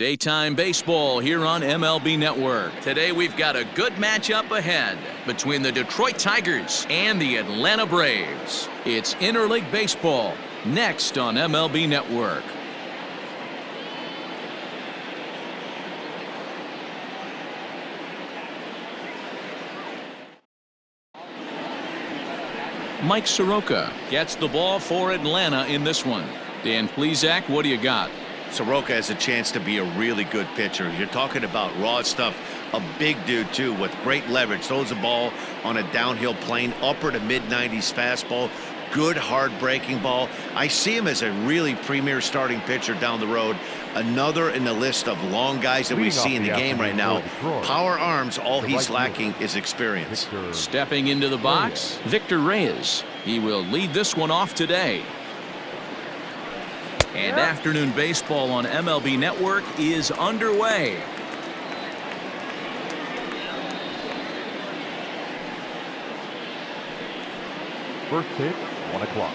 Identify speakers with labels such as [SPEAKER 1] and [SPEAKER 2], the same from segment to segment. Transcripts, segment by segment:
[SPEAKER 1] Daytime baseball here on MLB Network. Today we've got a good matchup ahead between the Detroit Tigers and the Atlanta Braves. It's interleague baseball next on MLB Network. Mike Soroka gets the ball for Atlanta in this one. Dan Plesac, what do you got?
[SPEAKER 2] Soroka has a chance to be a really good pitcher. You're talking about raw stuff. A big dude, too, with great leverage. Throws the ball on a downhill plane, upper to mid-90s fastball. Good, hard-breaking ball. I see him as a really premier starting pitcher down the road. Another in the list of long guys that we see in the game right now. Power arms, all he's lacking is experience.
[SPEAKER 1] Stepping into the box, Victor Reyes. He will lead this one off today. And afternoon baseball on MLB Network is underway.
[SPEAKER 3] First pitch, 1 o'clock.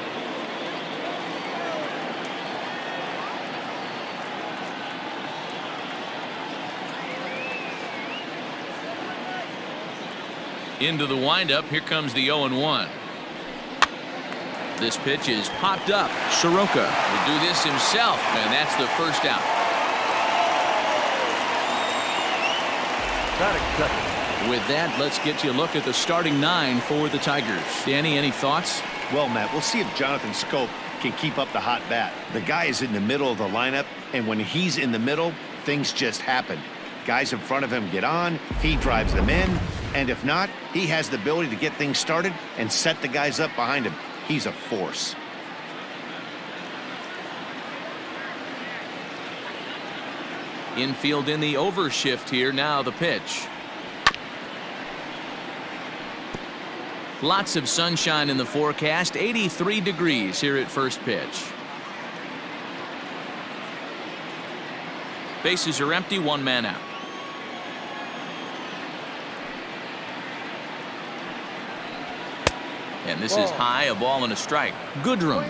[SPEAKER 1] Into the windup, here comes the 0-1. This pitch is popped up. Soroka will do this himself, and that's the first out. With that, let's get you a look at the starting 9 for the Tigers. Danny, any thoughts?
[SPEAKER 2] Well, Matt, we'll see if Jonathan Scope can keep up the hot bat. The guy is in the middle of the lineup, and when he's in the middle, things just happen. Guys in front of him get on, he drives them in, and if not, he has the ability to get things started and set the guys up behind him. He's a force.
[SPEAKER 1] Infield in the overshift here. Now the pitch. Lots of sunshine in the forecast. 83 degrees here at first pitch. Bases are empty. One man out. And this is high, a ball and a strike. Goodrum,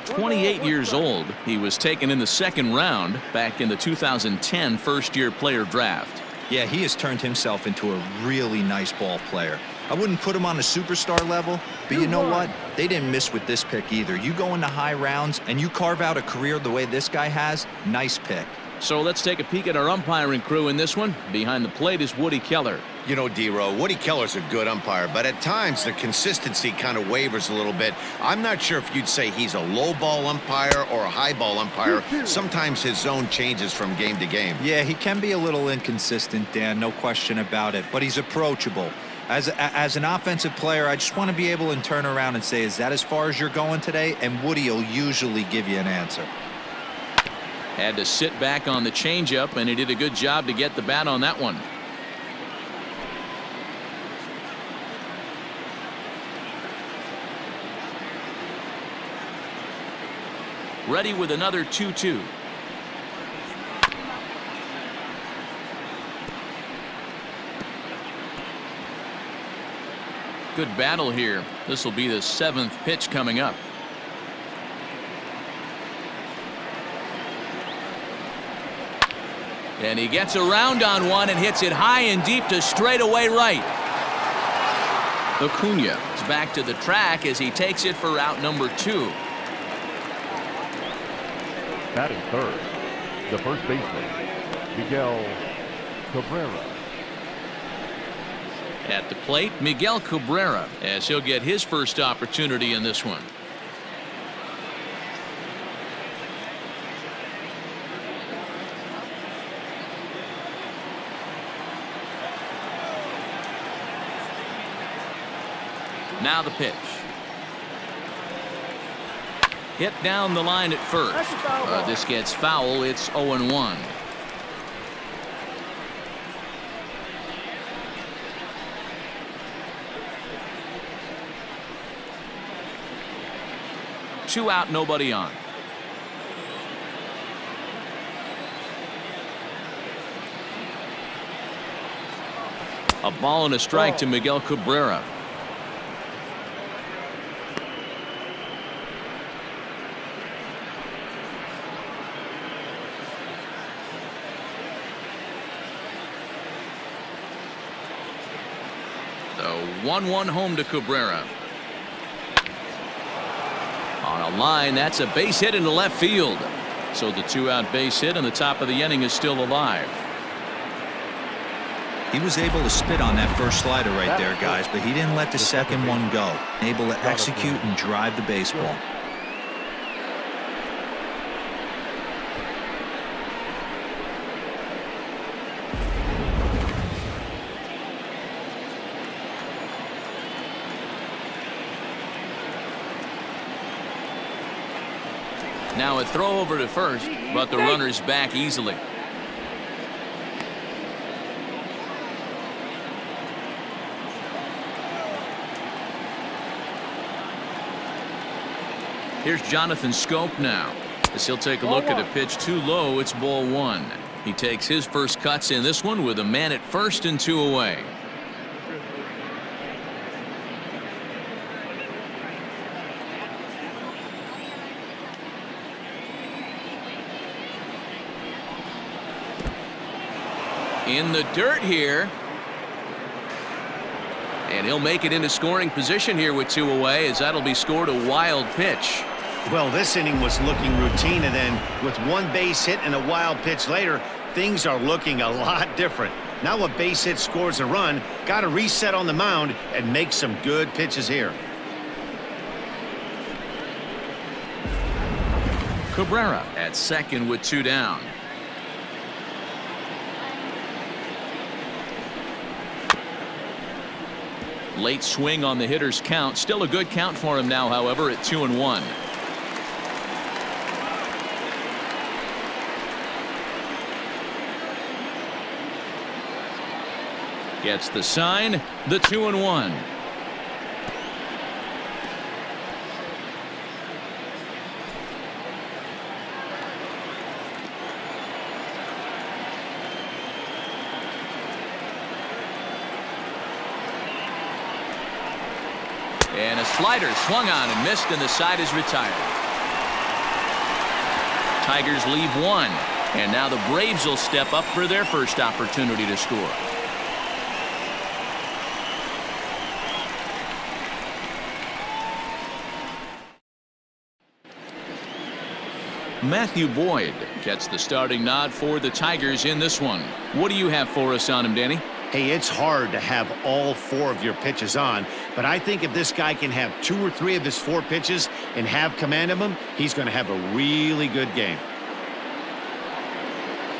[SPEAKER 1] 28 years old. He was taken in the second round back in the 2010 first-year player draft.
[SPEAKER 4] Yeah, he has turned himself into a really nice ball player. I wouldn't put him on a superstar level, but you know what? They didn't miss with this pick either. You go into high rounds and you carve out a career the way this guy has, nice pick.
[SPEAKER 1] So let's take a peek at our umpiring crew in this one. Behind the plate is Woody Keller.
[SPEAKER 2] You know, D-Row, Woody Keller's a good umpire, but at times the consistency kind of wavers a little bit. I'm not sure if you'd say he's a low ball umpire or a high ball umpire. Sometimes his zone changes from game to game.
[SPEAKER 4] Yeah, he can be a little inconsistent, Dan, no question about it, but he's approachable. As an offensive player, I just want to be able to turn around and say, is that as far as you're going today? And Woody will usually give you an answer.
[SPEAKER 1] Had to sit back on the changeup, and he did a good job to get the bat on that one. Ready with another 2-2. Good battle here. This will be the 7th pitch coming up. And he gets around on one and hits it high and deep to straightaway right. Acuna is back to the track as he takes it for out number 2.
[SPEAKER 3] Batting third, the first baseman, Miguel Cabrera.
[SPEAKER 1] At the plate, Miguel Cabrera, as he'll get his first opportunity in this one. Now the pitch. Hit down the line at first. This gets foul. It's 0-1. Two out, nobody on. A ball and a strike to Miguel Cabrera. So 1-1 home to Cabrera. On a line, that's a base hit into left field. So the 2-out base hit and the top of the inning is still alive.
[SPEAKER 4] He was able to spit on that first slider right there, guys, but he didn't let the second one go. Able to execute and drive the baseball.
[SPEAKER 1] Now a throw over to first, but the runner's back easily. Here's Jonathan Scope now, as he'll take a look at a pitch too low. It's ball 1. He takes his first cuts in this one with a man at first and 2 away. In the dirt here. And he'll make it into scoring position here with 2 away, as that'll be scored a wild pitch.
[SPEAKER 2] Well, this inning was looking routine, and then with 1 base hit and a wild pitch later, things are looking a lot different. Now a base hit scores a run, got to reset on the mound and make some good pitches here.
[SPEAKER 1] Cabrera at second with 2 down. Late swing on the hitter's count. Still a good count for him now, however, at 2-1. Gets the sign, the 2-1. And a slider swung on and missed, and the side is retired. Tigers leave 1, and now the Braves will step up for their first opportunity to score. Matthew Boyd gets the starting nod for the Tigers in this one. What do you have for us on him, Danny?
[SPEAKER 2] Hey, it's hard to have all 4 of your pitches on, but I think if this guy can have 2 or 3 of his 4 pitches and have command of them, he's going to have a really good game.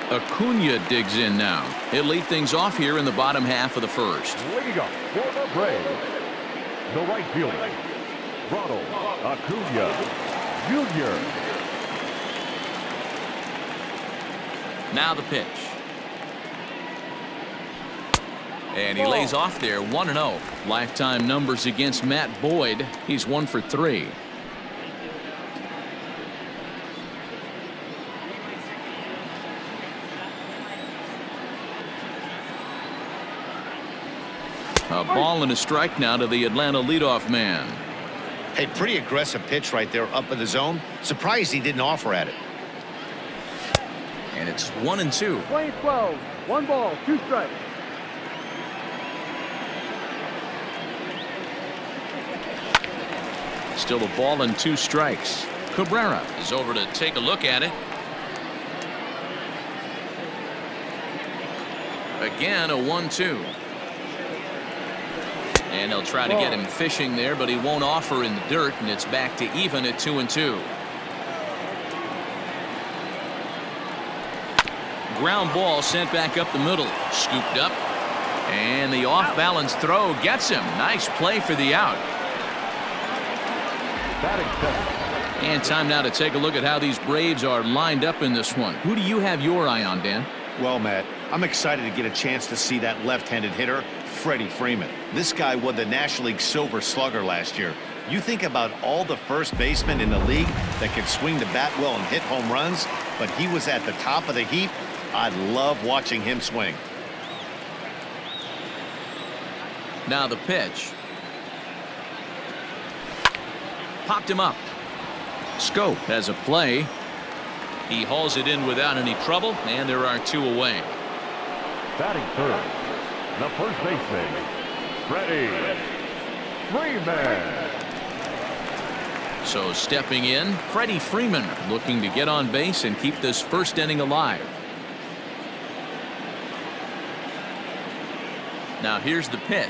[SPEAKER 1] Acuna digs in now. He'll lead things off here in the bottom half of the first.
[SPEAKER 3] Leading up for the Braves, the right fielder, Ronald Acuna Jr.
[SPEAKER 1] Now the pitch. And he lays off there, 1-0. Lifetime numbers against Matt Boyd. He's 1 for 3. A ball and a strike now to the Atlanta leadoff man.
[SPEAKER 2] Hey, pretty aggressive pitch right there up in the zone. Surprised he didn't offer at it.
[SPEAKER 1] And it's 1-2.
[SPEAKER 5] Play 12. 1 ball, 2 strikes.
[SPEAKER 1] Still a ball and 2 strikes. Cabrera is over to take a look at it. Again, a 1-2. And they'll try to get him fishing there, but he won't offer in the dirt, and it's back to even at 2-2. Ground ball sent back up the middle. Scooped up. And the off-balance throw gets him. Nice play for the out. And time now to take a look at how these Braves are lined up in this one. Who do you have your eye on, Dan?
[SPEAKER 2] Well, Matt, I'm excited to get a chance to see that left-handed hitter, Freddie Freeman. This guy won the National League Silver Slugger last year. You think about all the first basemen in the league that could swing the bat well and hit home runs, but he was at the top of the heap. I love watching him swing.
[SPEAKER 1] Now the pitch. Popped him up. Scope has a play. He hauls it in without any trouble, and there are 2 away.
[SPEAKER 3] Batting third, the first baseman, Freddie Freeman.
[SPEAKER 1] So stepping in, Freddie Freeman looking to get on base and keep this first inning alive. Now here's the pitch.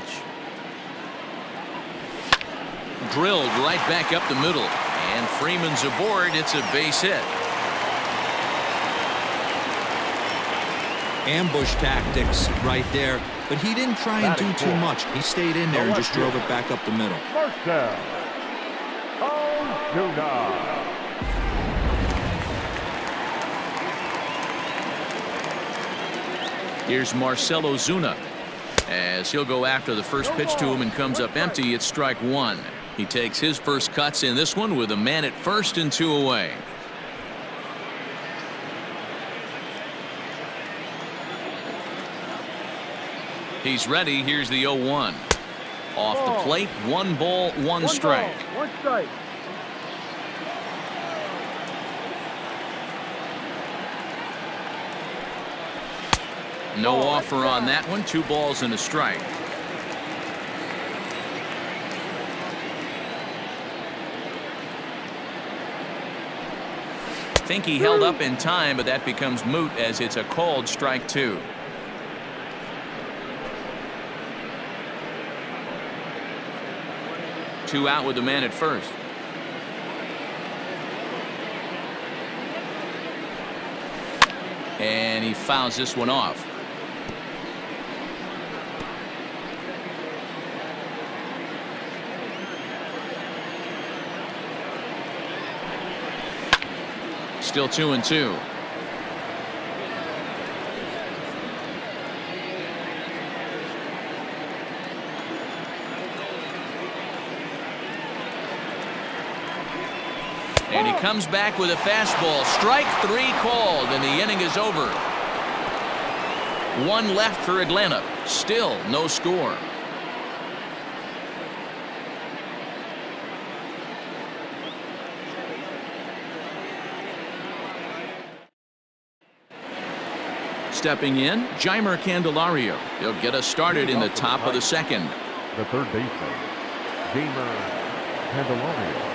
[SPEAKER 1] Drilled right back up the middle. And Freeman's aboard. It's a base hit.
[SPEAKER 4] Ambush tactics right there, but he didn't try and do too much. He stayed in there and just drove it back up the middle.
[SPEAKER 3] First down. Ozuna.
[SPEAKER 1] Here's Marcell Ozuna. As he'll go after the first pitch to him and comes up empty, it's strike one. He takes his first cuts in this one with a man at first and 2 away. He's ready. Here's the 0-1. Off the plate, 1 ball, 1 strike.
[SPEAKER 5] 1 strike.
[SPEAKER 1] No offer on that one. 2 balls and a strike. Think he held up in time, but that becomes moot as it's a called strike 2. Two out with the man at first. And he fouls this one off. Still 2-2. And he comes back with a fastball. Strike 3 called, and the inning is over. 1 left for Atlanta. Still no score. Stepping in, Jeimer Candelario. He'll get us started in the top of the second.
[SPEAKER 3] The third baseman, Jeimer Candelario.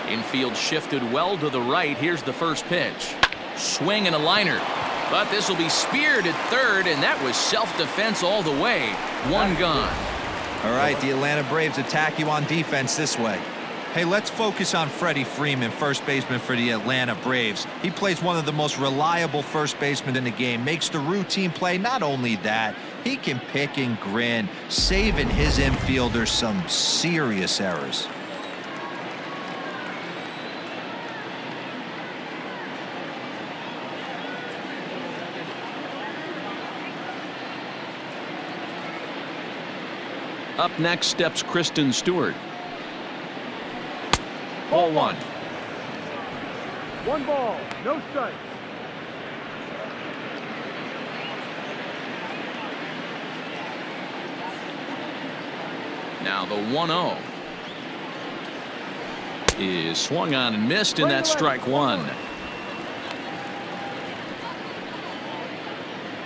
[SPEAKER 1] Infield shifted well to the right. Here's the first pitch. Swing and a liner. But this will be speared at third, and that was self-defense all the way. 1 gone.
[SPEAKER 4] All right, the Atlanta Braves attack you on defense this way. Hey, let's focus on Freddie Freeman, first baseman for the Atlanta Braves. He plays one of the most reliable first basemen in the game, makes the routine play. Not only that, he can pick and grin, saving his infielders some serious errors.
[SPEAKER 1] Up next steps Kristen Stewart. Ball 1.
[SPEAKER 5] 1 ball, no strike.
[SPEAKER 1] Now the 1-0 is swung on and missed, and that's strike 1.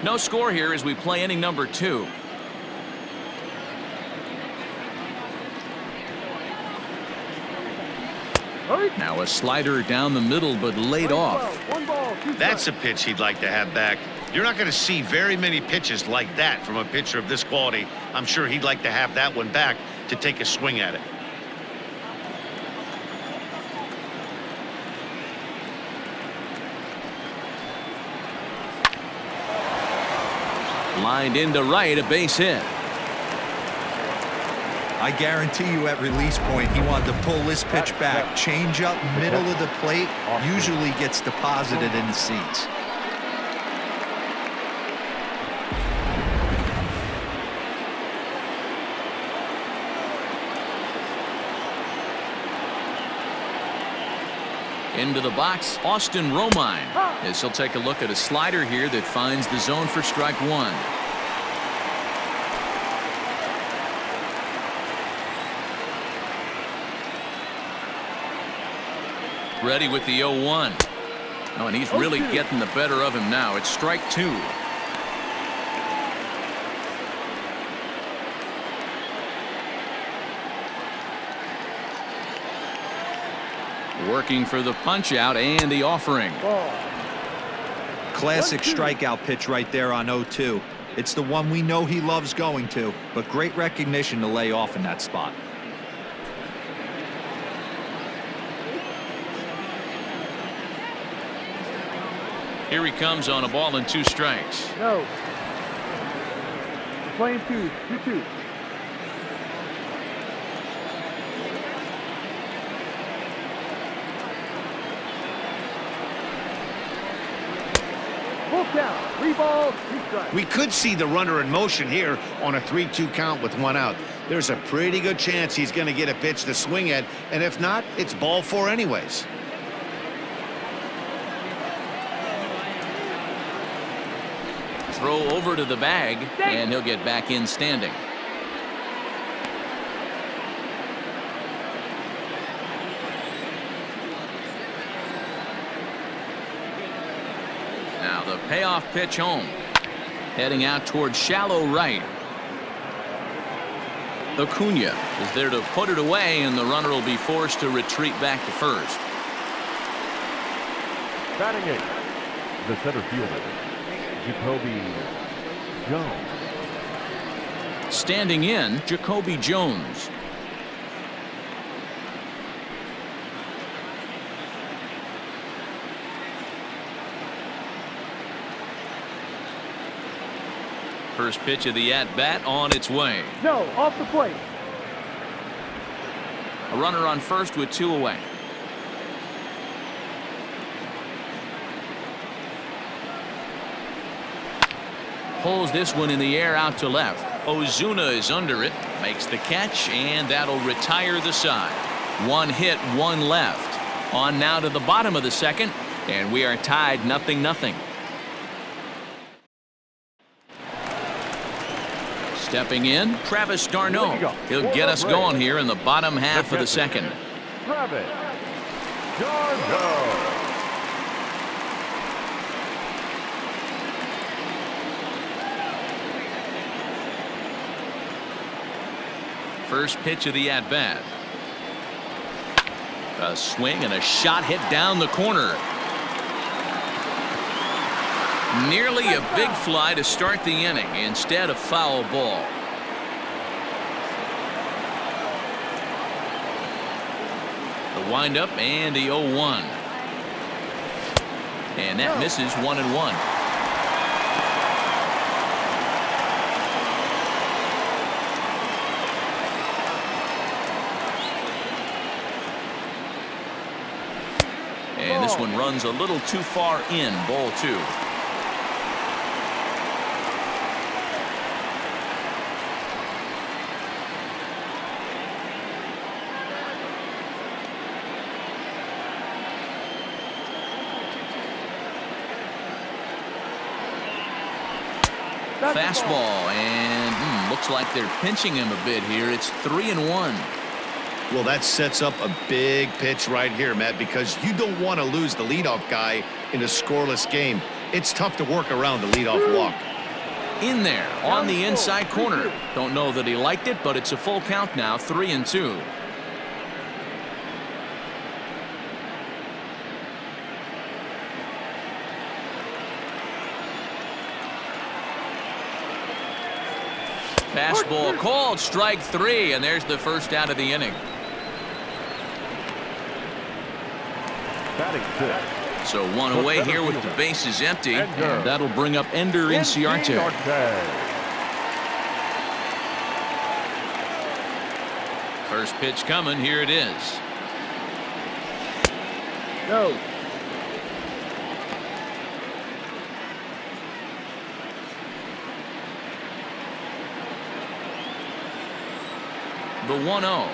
[SPEAKER 1] No score here as we play inning number 2. Now a slider down the middle, but laid off.
[SPEAKER 5] 1 ball, 2
[SPEAKER 2] That's a pitch he'd like to have back. You're not going to see very many pitches like that from a pitcher of this quality. I'm sure he'd like to have that one back to take a swing at it.
[SPEAKER 1] Lined into right, a base hit.
[SPEAKER 4] I guarantee you at release point, he wanted to pull this pitch back. Change up, middle of the plate, usually gets deposited in the seats.
[SPEAKER 1] Into the box, Austin Romine, as he'll take a look at a slider here that finds the zone for strike 1. Ready with the 0-1. Oh, and he's really getting the better of him now. It's strike 2. Working for the punch out and the offering.
[SPEAKER 5] Ball.
[SPEAKER 4] Classic
[SPEAKER 5] 1-2.
[SPEAKER 4] strikeout pitch right there on 0-2. It's the one we know he loves going to, but great recognition to lay off in that spot.
[SPEAKER 1] Here he comes on a ball and 2 strikes.
[SPEAKER 5] No. We're playing 2-2. Full count. 3 balls, 2 strikes.
[SPEAKER 2] We could see the runner in motion here on a 3-2 count with 1 out. There's a pretty good chance he's going to get a pitch to swing at, and if not, it's ball 4 anyways.
[SPEAKER 1] Throw over to the bag, and he'll get back in standing. Now the payoff pitch home. Heading out towards shallow right. Acuna is there to put it away, and the runner will be forced to retreat back to first.
[SPEAKER 3] Batting 8, the center fielder, Jacoby Jones.
[SPEAKER 1] Standing in, Jacoby Jones. First pitch of the at-bat on its way.
[SPEAKER 5] No, off the plate.
[SPEAKER 1] A runner on first with 2 away. Pulls this one in the air out to left. Ozuna is under it, makes the catch, and that'll retire the side. 1 hit, 1 left. On now to the bottom of the second, and we are tied 0-0. Stepping in, Travis d'Arnaud. He'll get us going here in the bottom half of the second.
[SPEAKER 3] Travis d'Arnaud.
[SPEAKER 1] First pitch of the at-bat. A swing and a shot hit down the corner. Nearly a big fly to start the inning. Instead, a foul ball. The windup and the 0-1. And that misses 1-1. And this one runs a little too far in, ball 2. Fastball, and looks like they're pinching him a bit here. It's 3-1.
[SPEAKER 2] Well, that sets up a big pitch right here, Matt, because you don't want to lose the leadoff guy in a scoreless game. It's tough to work around the leadoff walk.
[SPEAKER 1] In there on the inside corner. Don't know that he liked it, but it's a full count now, 3-2. Fastball called, strike 3, and there's the first out of the inning.
[SPEAKER 3] Batting 6.
[SPEAKER 1] So 1 away here with the bases empty, and that'll bring up Ender Inciarte. First pitch coming, here it is.
[SPEAKER 5] No.
[SPEAKER 1] The 1-0.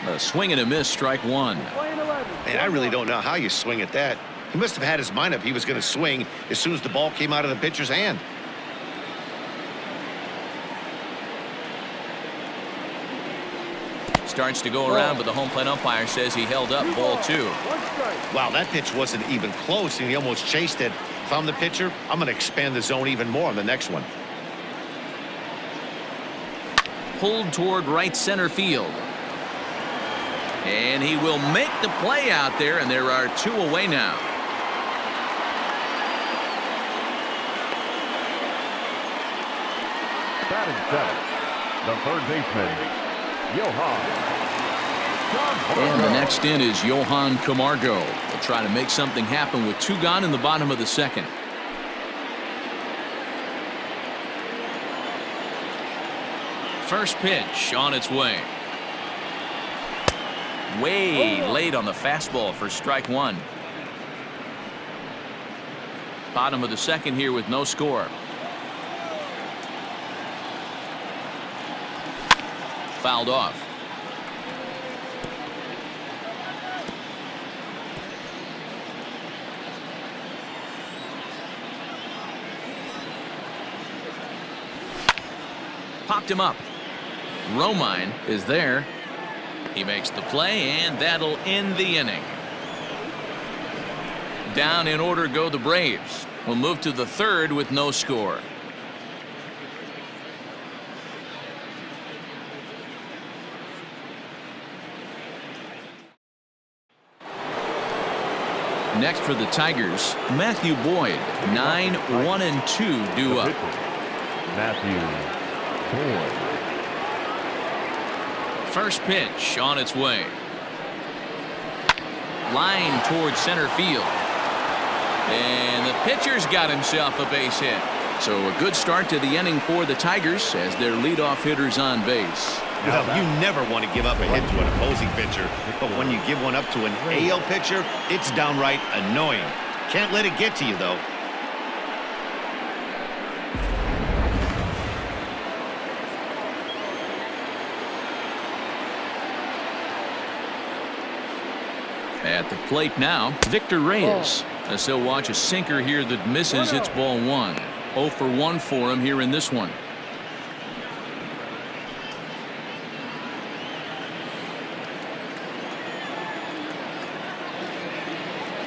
[SPEAKER 1] A swing and a miss, strike 1.
[SPEAKER 2] And I really don't know how you swing at that. He must have had his mind up he was going to swing as soon as the ball came out of the pitcher's hand.
[SPEAKER 1] Starts to go around, but the home plate umpire says he held up, ball 2.
[SPEAKER 2] Wow, that pitch wasn't even close, and he almost chased it. If I'm the pitcher, I'm going to expand the zone even more on the next one.
[SPEAKER 1] Pulled toward right center field. And he will make the play out there, and there are 2 away now.
[SPEAKER 3] Batting 7th, the third baseman, Johan.
[SPEAKER 1] And the next in is Johan Camargo. They'll try to make something happen with 2 gone in the bottom of the 2nd. First pitch on its way. Way late on the fastball for strike 1. Bottom of the 2nd here with no score. Fouled off. Popped him up. Romine is there. He makes the play, and that'll end the inning. Down in order go the Braves. We'll move to the 3rd with no score. Next for the Tigers, Matthew Boyd. 9-1-2 due up.
[SPEAKER 3] Matthew Boyd.
[SPEAKER 1] First pitch on its way. Line towards center field. And the pitcher's got himself a base hit. So a good start to the inning for the Tigers as their leadoff hitter's on base.
[SPEAKER 2] Well, you never want to give up a hit to an opposing pitcher, but when you give one up to an AL pitcher, it's downright annoying. Can't let it get to you, though.
[SPEAKER 1] At the plate now, Victor Reyes. As he'll watch a sinker here that misses. It's ball 1. 0 for 1 for him here in this one.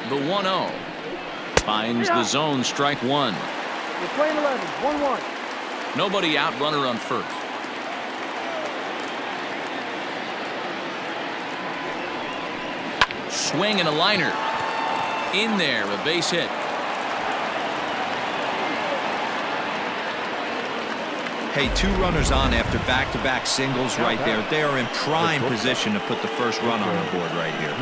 [SPEAKER 1] The 1-0 finds the zone, strike 1.
[SPEAKER 5] We're playing 11, 1-1.
[SPEAKER 1] Nobody out, runner on first. Swing and a liner. In there, a base hit.
[SPEAKER 4] Hey, 2 runners on after back-to-back singles right there. They are in prime position to put the first run on the board right here.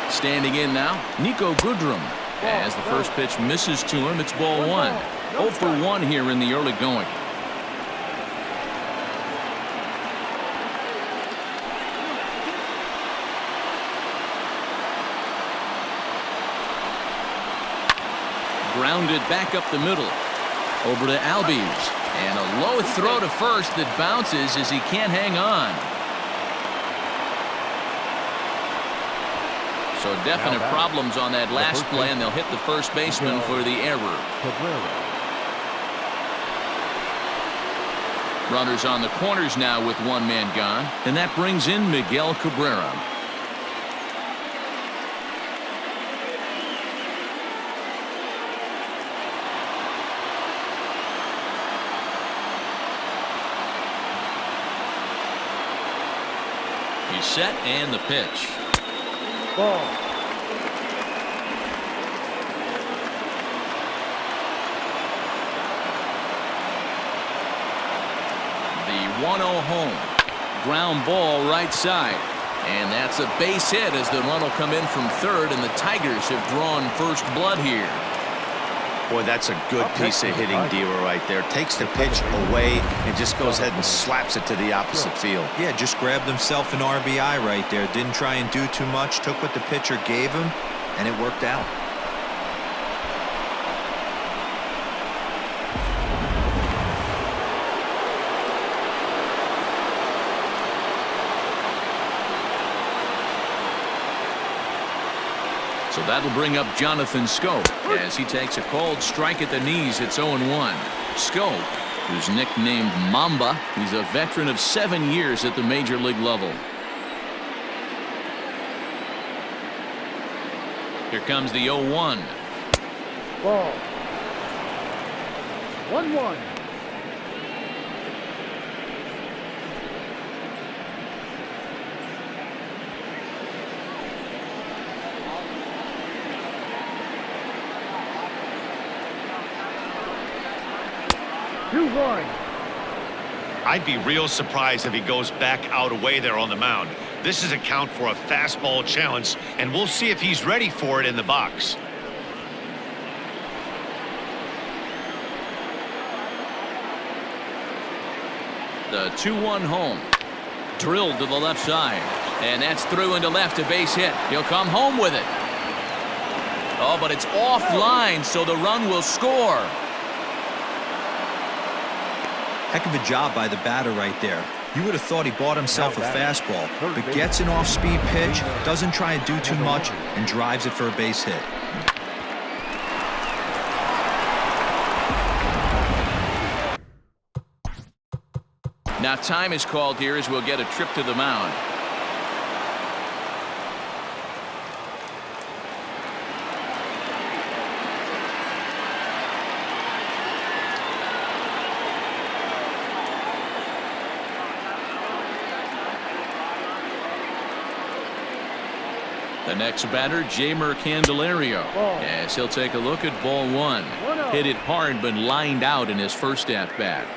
[SPEAKER 1] Standing in now, Nico Goodrum. As the first pitch misses to him, it's ball 1. 0 for 1 here in the early going. Grounded back up the middle. Over to Albies. And a low throw to first that bounces as he can't hang on. So definite problems on that last play, and they'll hit the first baseman for the error. Runners on the corners now with 1 man gone, and that brings in Miguel Cabrera. He's set, and the pitch.
[SPEAKER 5] Ball.
[SPEAKER 1] The 1-0 home. Ground ball right side. And that's a base hit as the run will come in from third, and the Tigers have drawn first blood here.
[SPEAKER 2] Boy, that's a good piece of hitting, Diva, right there. Takes the pitch away and just goes ahead and slaps it to the opposite field.
[SPEAKER 4] Yeah, just grabbed himself an RBI right there. Didn't try and do too much. Took what the pitcher gave him, and it worked out.
[SPEAKER 1] So that'll bring up Jonathan Scope as he takes a cold strike at the knees. It's 0-1. Scope, who's nicknamed Mamba, he's a veteran of 7 years at the major league level. Here comes the 0-1.
[SPEAKER 5] Ball. 1-1.
[SPEAKER 2] I'd be real surprised if he goes back out away there on the mound. This is a count for a fastball challenge, and we'll see if he's ready for it in the box.
[SPEAKER 1] The 2-1 home. Drilled to the left side. And that's through into left, a base hit. He'll come home with it. Oh, but it's offline, so the run will score.
[SPEAKER 4] Heck of a job by the batter right there. You would have thought he bought himself a fastball, but gets an off-speed pitch, doesn't try and do too much, and drives it for a base hit.
[SPEAKER 1] Now time is called here as we'll get a trip to the mound. The next batter, Jamer Candelario, as he'll take a look at ball one. Hit it hard but lined out in his first at-bat.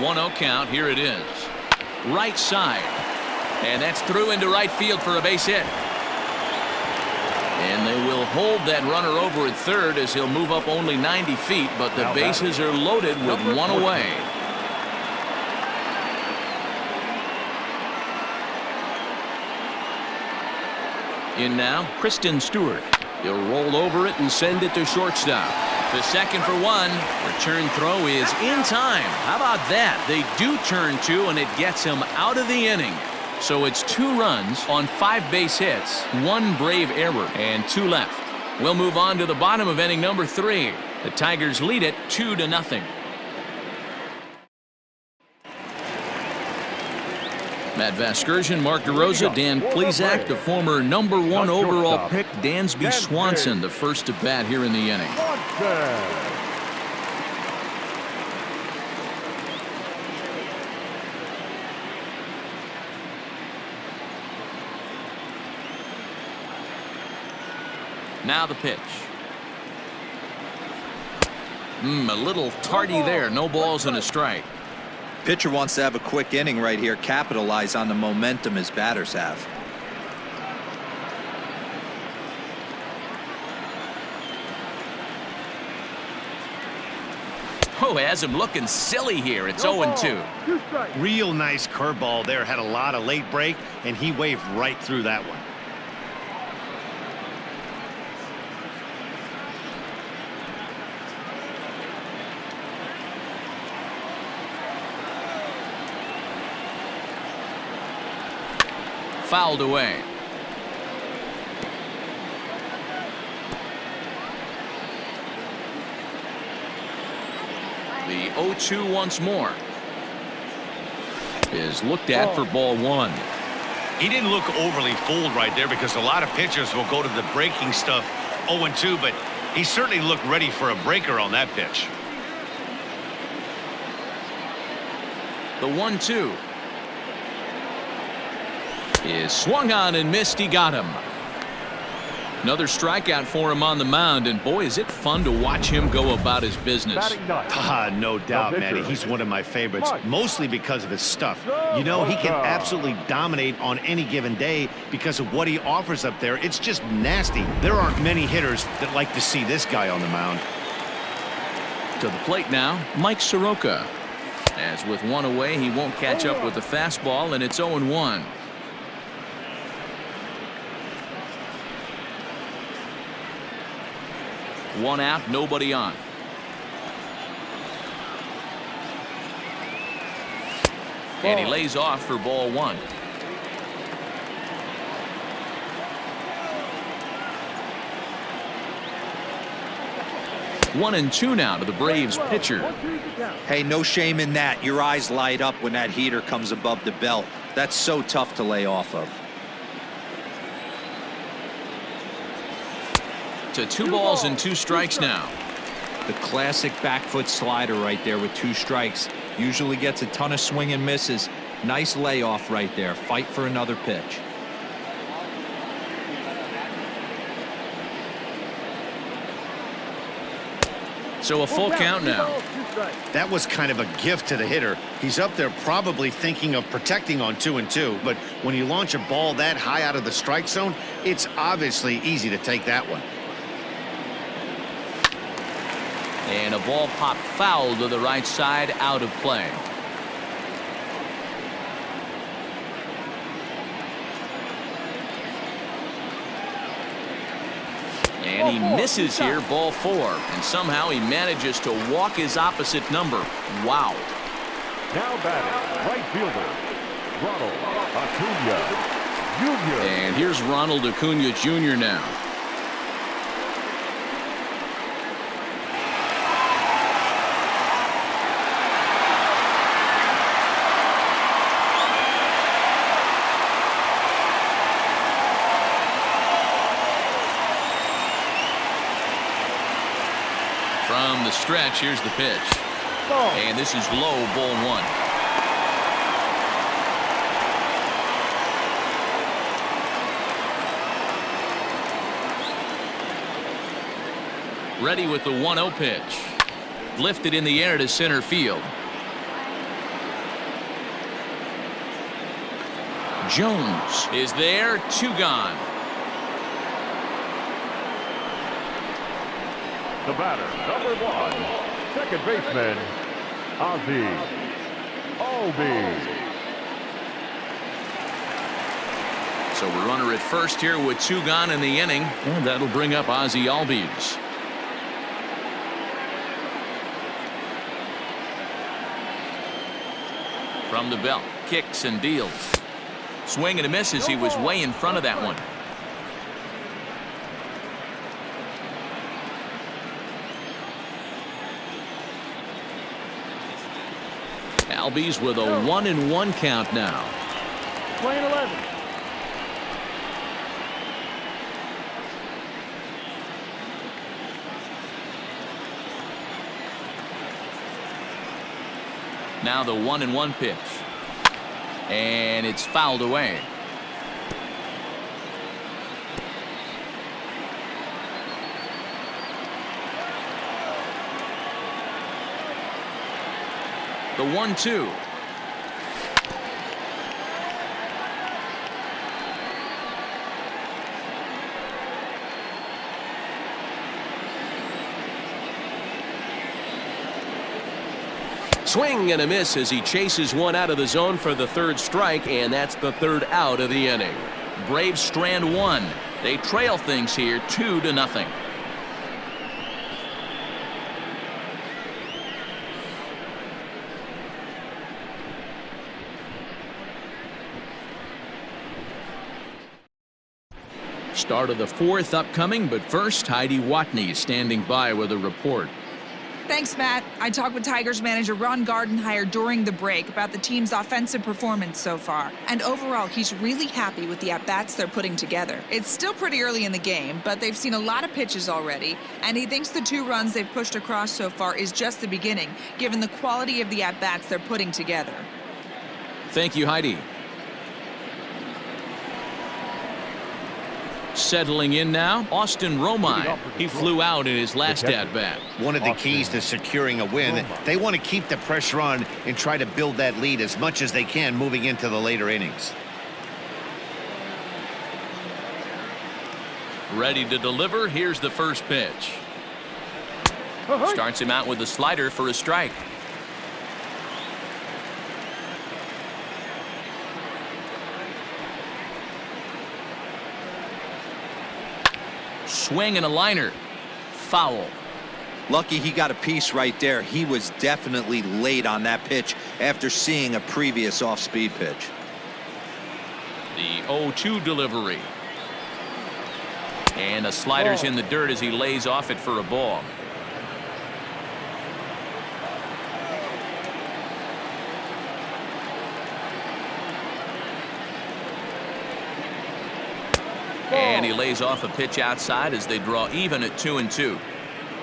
[SPEAKER 1] One-0 count. Here it is. Right side. And that's through into right field for a base hit. And they will hold that runner over at third as he'll move up only 90 feet, but the bases are loaded with one away. In now, Kristen Stewart. He'll roll over it and send it to shortstop. The second for one. Return throw is in time. How about that? They do turn two, and it gets him out of the inning. So it's 2 runs on 5 base hits, 1 brave error, and 2 left. We'll move on to the bottom of inning number 3. The Tigers lead it 2-0. Matt Vasgersian, Mark DeRosa, Dan Plesac, the former number 1 overall pick, Dansby Swanson, the first to bat here in the inning. Now the pitch. A little tardy there. No balls and a strike.
[SPEAKER 4] Pitcher wants to have a quick inning right here, capitalize on the momentum his batters have.
[SPEAKER 1] Oh, has him looking silly here. It's 0-2.
[SPEAKER 2] Real nice curveball there. Had a lot of late break, and he waved right through that one.
[SPEAKER 1] Fouled away. The 0-2 once more is looked at for ball one.
[SPEAKER 2] He didn't look overly fooled right there because a lot of pitchers will go to the breaking stuff 0-2, but he certainly looked ready for a breaker on that pitch.
[SPEAKER 1] The 1-2 is swung on and missed. He got him. Another strikeout for him on the mound, and boy, is it fun to watch him go about his business.
[SPEAKER 2] No doubt, Matty. He's one of my favorites, mostly because of his stuff. You know, he can absolutely dominate on any given day because of what he offers up there. It's just nasty. There aren't many hitters that like to see this guy on the mound.
[SPEAKER 1] To the plate now, Mike Soroka. As with one away, he won't catch up with the fastball, and it's 0-1. One out, nobody on. And he lays off for ball one. 1-2 now to the Braves pitcher.
[SPEAKER 4] Hey, no shame in that. Your eyes light up when that heater comes above the belt. That's so tough to lay off of.
[SPEAKER 1] To 2 balls and 2 strikes now.
[SPEAKER 4] The classic back foot slider right there with 2 strikes. Usually gets a ton of swing and misses. Nice layoff right there. Fight for another pitch.
[SPEAKER 1] So a full count now.
[SPEAKER 2] That was kind of a gift to the hitter. He's up there probably thinking of protecting on 2-2, but when you launch a ball that high out of the strike zone, it's obviously easy to take that one.
[SPEAKER 1] And a ball popped foul to the right side, out of play. And he misses here, ball 4. And somehow he manages to walk his opposite number. Wow.
[SPEAKER 3] Now batting, right fielder, Ronald Acuna Jr.
[SPEAKER 1] And here's Ronald Acuna Jr. now. From the stretch, here's the pitch. And this is low, ball 1. Ready with the 1-0 pitch. Lifted in the air to center field. Jones is there, 2 gone.
[SPEAKER 3] The batter, number 1, second baseman, Ozzie Albies.
[SPEAKER 1] So we're runner at first here with 2 gone in the inning, and that'll bring up Ozzie Albies. From the belt, kicks and deals. Swing and a miss as he was way in front of that one. Albies with a 1-1 count now.
[SPEAKER 5] Playing 11.
[SPEAKER 1] Now the 1-1 pitch. And it's fouled away. The 1-2. Swing and a miss as he chases one out of the zone for the 3rd strike, and that's the 3rd out of the inning. Braves strand 1. They trail things here 2-0. Start of the 4th upcoming, but first, Heidi Watney is standing by with a report.
[SPEAKER 6] Thanks, Matt. I talked with Tigers manager Ron Gardenhire during the break about the team's offensive performance so far. And overall, he's really happy with the at-bats they're putting together. It's still pretty early in the game, but they've seen a lot of pitches already, and he thinks the 2 runs they've pushed across so far is just the beginning, given the quality of the at-bats they're putting together.
[SPEAKER 1] Thank you, Heidi. Settling in now, Austin Romine. He flew out in his last at-bat.
[SPEAKER 2] One of the keys to securing a win, they want to keep the pressure on and try to build that lead as much as they can moving into the later innings.
[SPEAKER 1] Ready to deliver. Here's the first pitch. Starts him out with a slider for a strike. Swing and a liner. Foul.
[SPEAKER 4] Lucky he got a piece right there. He was definitely late on that pitch after seeing a previous off-speed pitch.
[SPEAKER 1] The 0-2 delivery. And a slider's in the dirt as he lays off it for a ball. And he lays off a pitch outside as they draw even at 2-2.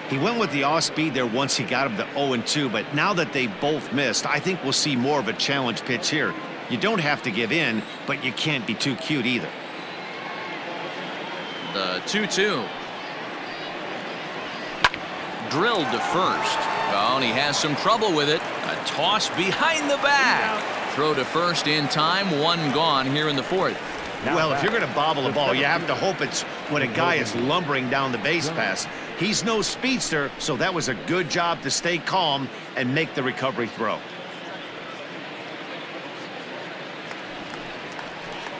[SPEAKER 2] He went with the off speed there once he got him to 0-2, but now that they both missed, I think we'll see more of a challenge pitch here. You don't have to give in, but you can't be too cute either.
[SPEAKER 1] The 2-2. Drilled to first. Oh, and he has some trouble with it. A toss behind the back. Throw to first in time. One gone here in the fourth.
[SPEAKER 2] Well, if you're going to bobble a ball, you have to hope it's when a guy is lumbering down the base pass. He's no speedster, so that was a good job to stay calm and make the recovery throw.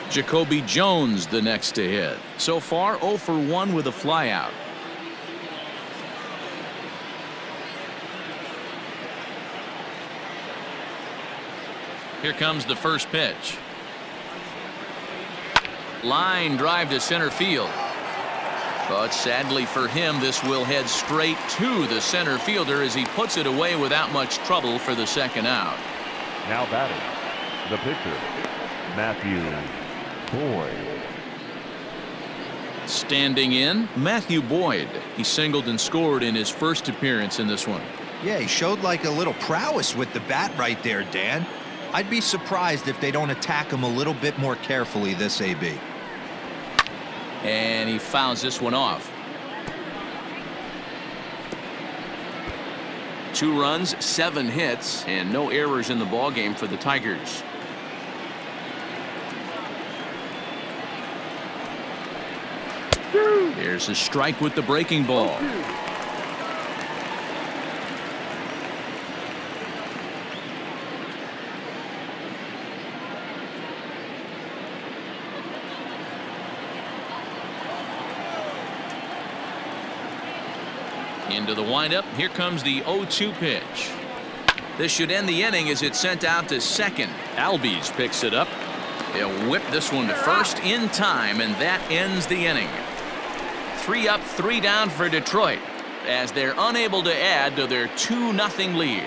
[SPEAKER 1] Jacoby Jones the next to hit. So far 0 for 1 with a flyout. Here comes the first pitch. Line drive to center field. But sadly for him, this will head straight to the center fielder as he puts it away without much trouble for the second out.
[SPEAKER 3] Now batting, the pitcher, Matthew Boyd.
[SPEAKER 1] Standing in, Matthew Boyd. He singled and scored in his first appearance in this one.
[SPEAKER 4] Yeah, he showed like a little prowess with the bat right there, Dan. I'd be surprised if they don't attack him a little bit more carefully this AB.
[SPEAKER 1] And he fouls this one off. 2 runs, 7 hits, and no errors in the ballgame for the Tigers. Here's a strike with the breaking ball. Into the windup. Here comes the 0-2 pitch. This should end the inning as it's sent out to second. Albies picks it up. They'll whip this one to first in time, and that ends the inning. 3 up, 3 down for Detroit as they're unable to add to their 2-0 lead.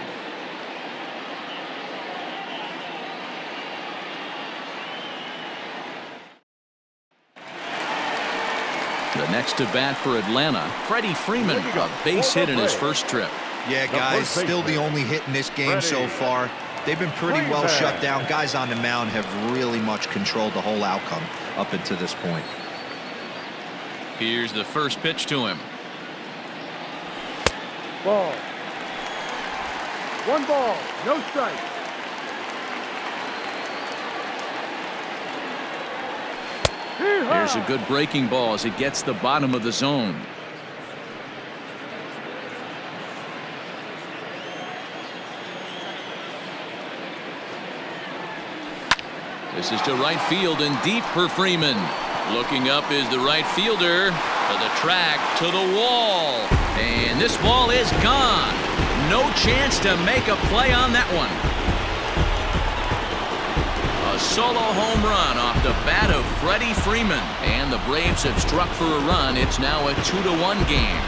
[SPEAKER 1] The next to bat for Atlanta, Freddie Freeman, a base hit in his first trip.
[SPEAKER 4] Yeah, guys, still the only hit in this game so far. They've been pretty well shut down. Guys on the mound have really much controlled the whole outcome up until this point.
[SPEAKER 1] Here's the first pitch to him.
[SPEAKER 5] Ball. 1 ball, no strike.
[SPEAKER 1] Here's a good breaking ball as it gets the bottom of the zone. This is to right field and deep for Freeman. Looking up is the right fielder. To the track, to the wall. And this ball is gone. No chance to make a play on that one. A solo home run off the bat of Freddie Freeman. And the Braves have struck for a run. It's now a 2-1 game.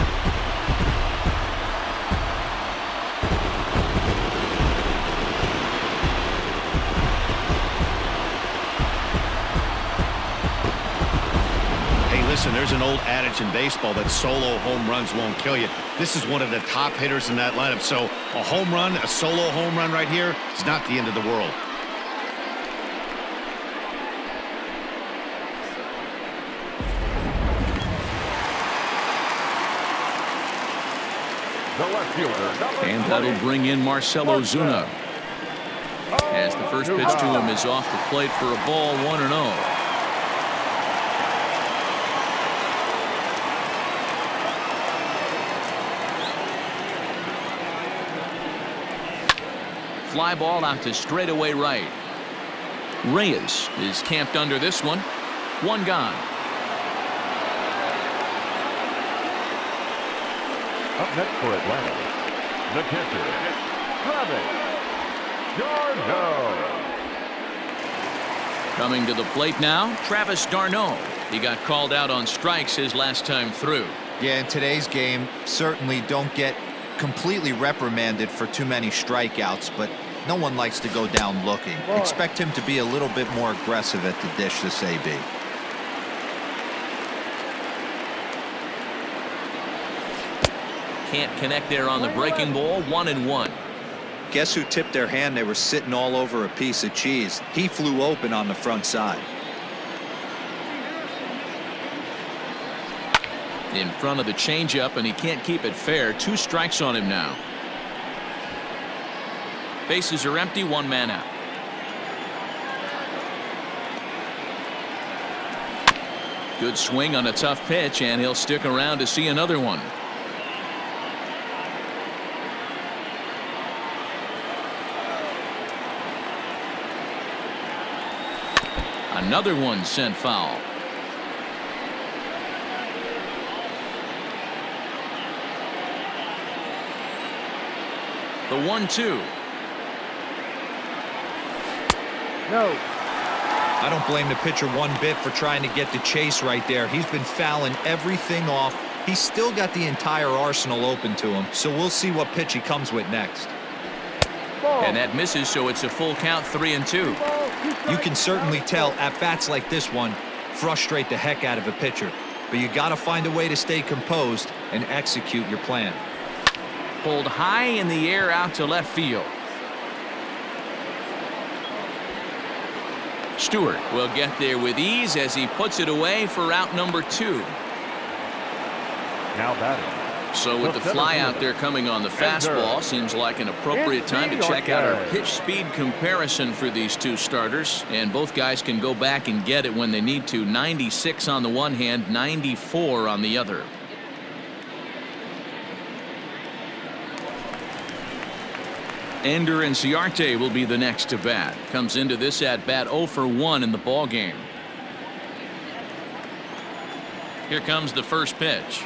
[SPEAKER 2] Listen, there's an old adage in baseball that solo home runs won't kill you. This is one of the top hitters in that lineup. So a home run, a solo home run right here is not the end of the world.
[SPEAKER 3] The left fielder.
[SPEAKER 1] And that'll bring in Marcelo Zuna. As the first pitch to him is off the plate for a ball, 1-0. Fly ball out to straightaway right. Reyes is camped under this one. 1 gone.
[SPEAKER 3] Up next for Atlanta, the catcher, Travis d'Arnaud.
[SPEAKER 1] Coming to the plate now, Travis d'Arnaud. He got called out on strikes his last time through.
[SPEAKER 4] Yeah, in today's game, certainly don't get completely reprimanded for too many strikeouts, but no one likes to go down looking. Expect him to be a little bit more aggressive at the dish this AB.
[SPEAKER 1] Can't connect there on the breaking ball. 1-1.
[SPEAKER 4] Guess who tipped their hand? They were sitting all over a piece of cheese. He flew open on the front side.
[SPEAKER 1] In front of the changeup, and he can't keep it fair. 2 strikes on him now. Bases are empty. 1 man out. Good swing on a tough pitch, and he'll stick around to see another one. Another one sent foul. The 1-2.
[SPEAKER 5] No.
[SPEAKER 4] I don't blame the pitcher one bit for trying to get the chase right there. He's been fouling everything off. He's still got the entire arsenal open to him, so we'll see what pitch he comes with next.
[SPEAKER 1] And that misses, so it's a full count. 3-2.
[SPEAKER 4] You can certainly tell at bats like this one frustrate the heck out of a pitcher, but you got to find a way to stay composed and execute your plan.
[SPEAKER 1] Pulled high in the air out to left field. Stewart will get there with ease as he puts it away for out number 2.
[SPEAKER 3] Now batting.
[SPEAKER 1] So with the fly out there coming on the fastball, seems like an appropriate time to check out our pitch speed comparison for these 2 starters. And both guys can go back and get it when they need to. 96 on the one hand, 94 on the other. Ender Inciarte will be the next to bat. Comes into this at bat 0 for 1 in the ball game. Here comes the first pitch.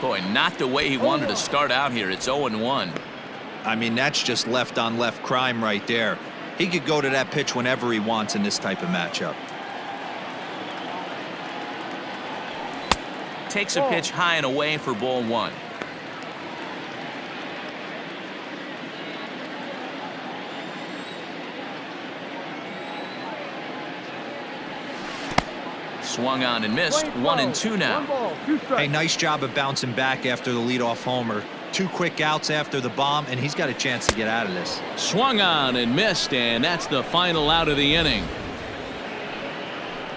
[SPEAKER 1] Boy, not the way he wanted to start out here. It's 0-1.
[SPEAKER 4] I mean, that's just left on left crime right there. He could go to that pitch whenever he wants in this type of matchup.
[SPEAKER 1] Takes a pitch high and away for ball 1. Swung on and missed. 1-2 now.
[SPEAKER 4] Hey, nice job of bouncing back after the leadoff homer. 2 quick outs after the bomb, and he's got a chance to get out of this.
[SPEAKER 1] Swung on and missed, and that's the final out of the inning.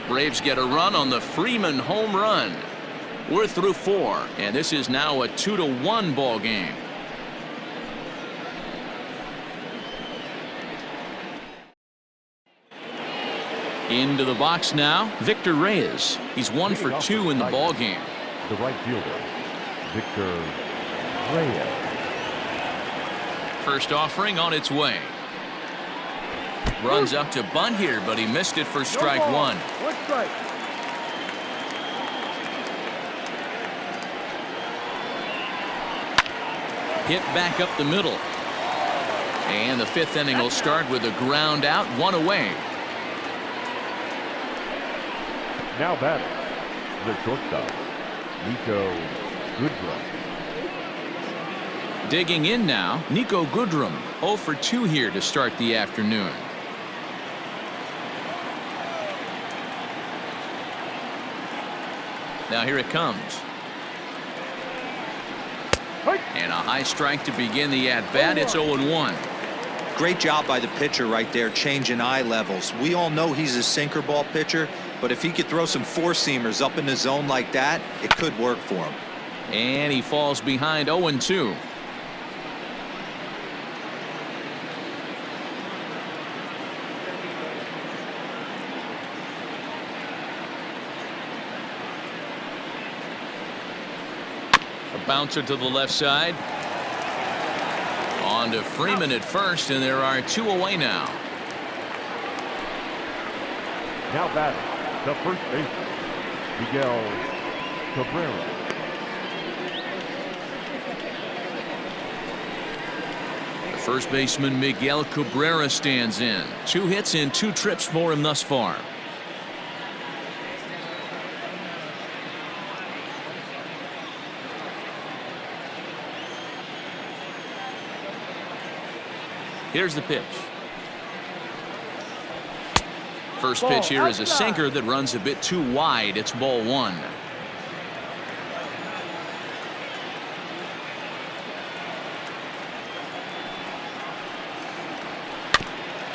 [SPEAKER 1] Braves get a run on the Freeman home run. We're through 4, and this is now a 2-1 ball game. Into the box now, Victor Reyes. He's 1 for 2 in the ball game.
[SPEAKER 3] The right fielder, Victor Reyes.
[SPEAKER 1] First offering on its way. Runs up to bunt here, but he missed it for strike 1.
[SPEAKER 5] 1 strike.
[SPEAKER 1] Hit back up the middle. And the 5th inning will start with a ground out, 1 away.
[SPEAKER 3] Now batting, the shortstop, Nico Goodrum.
[SPEAKER 1] Digging in now, Nico Goodrum. 0 for 2 here to start the afternoon. Now here it comes. And a high strike to begin the at-bat. It's 0-1.
[SPEAKER 4] Great job by the pitcher right there, changing eye levels. We all know he's a sinker ball pitcher, but if he could throw some 4-seamers up in the zone like that, it could work for him.
[SPEAKER 1] And he falls behind 0-2. A bouncer to the left side. On to Freeman at first, and there are 2 away now.
[SPEAKER 3] Now batting, the first baseman, Miguel Cabrera.
[SPEAKER 1] First baseman Miguel Cabrera stands in. 2 hits in 2 trips for him thus far. Here's the pitch. First pitch here is a sinker that runs a bit too wide. It's ball 1.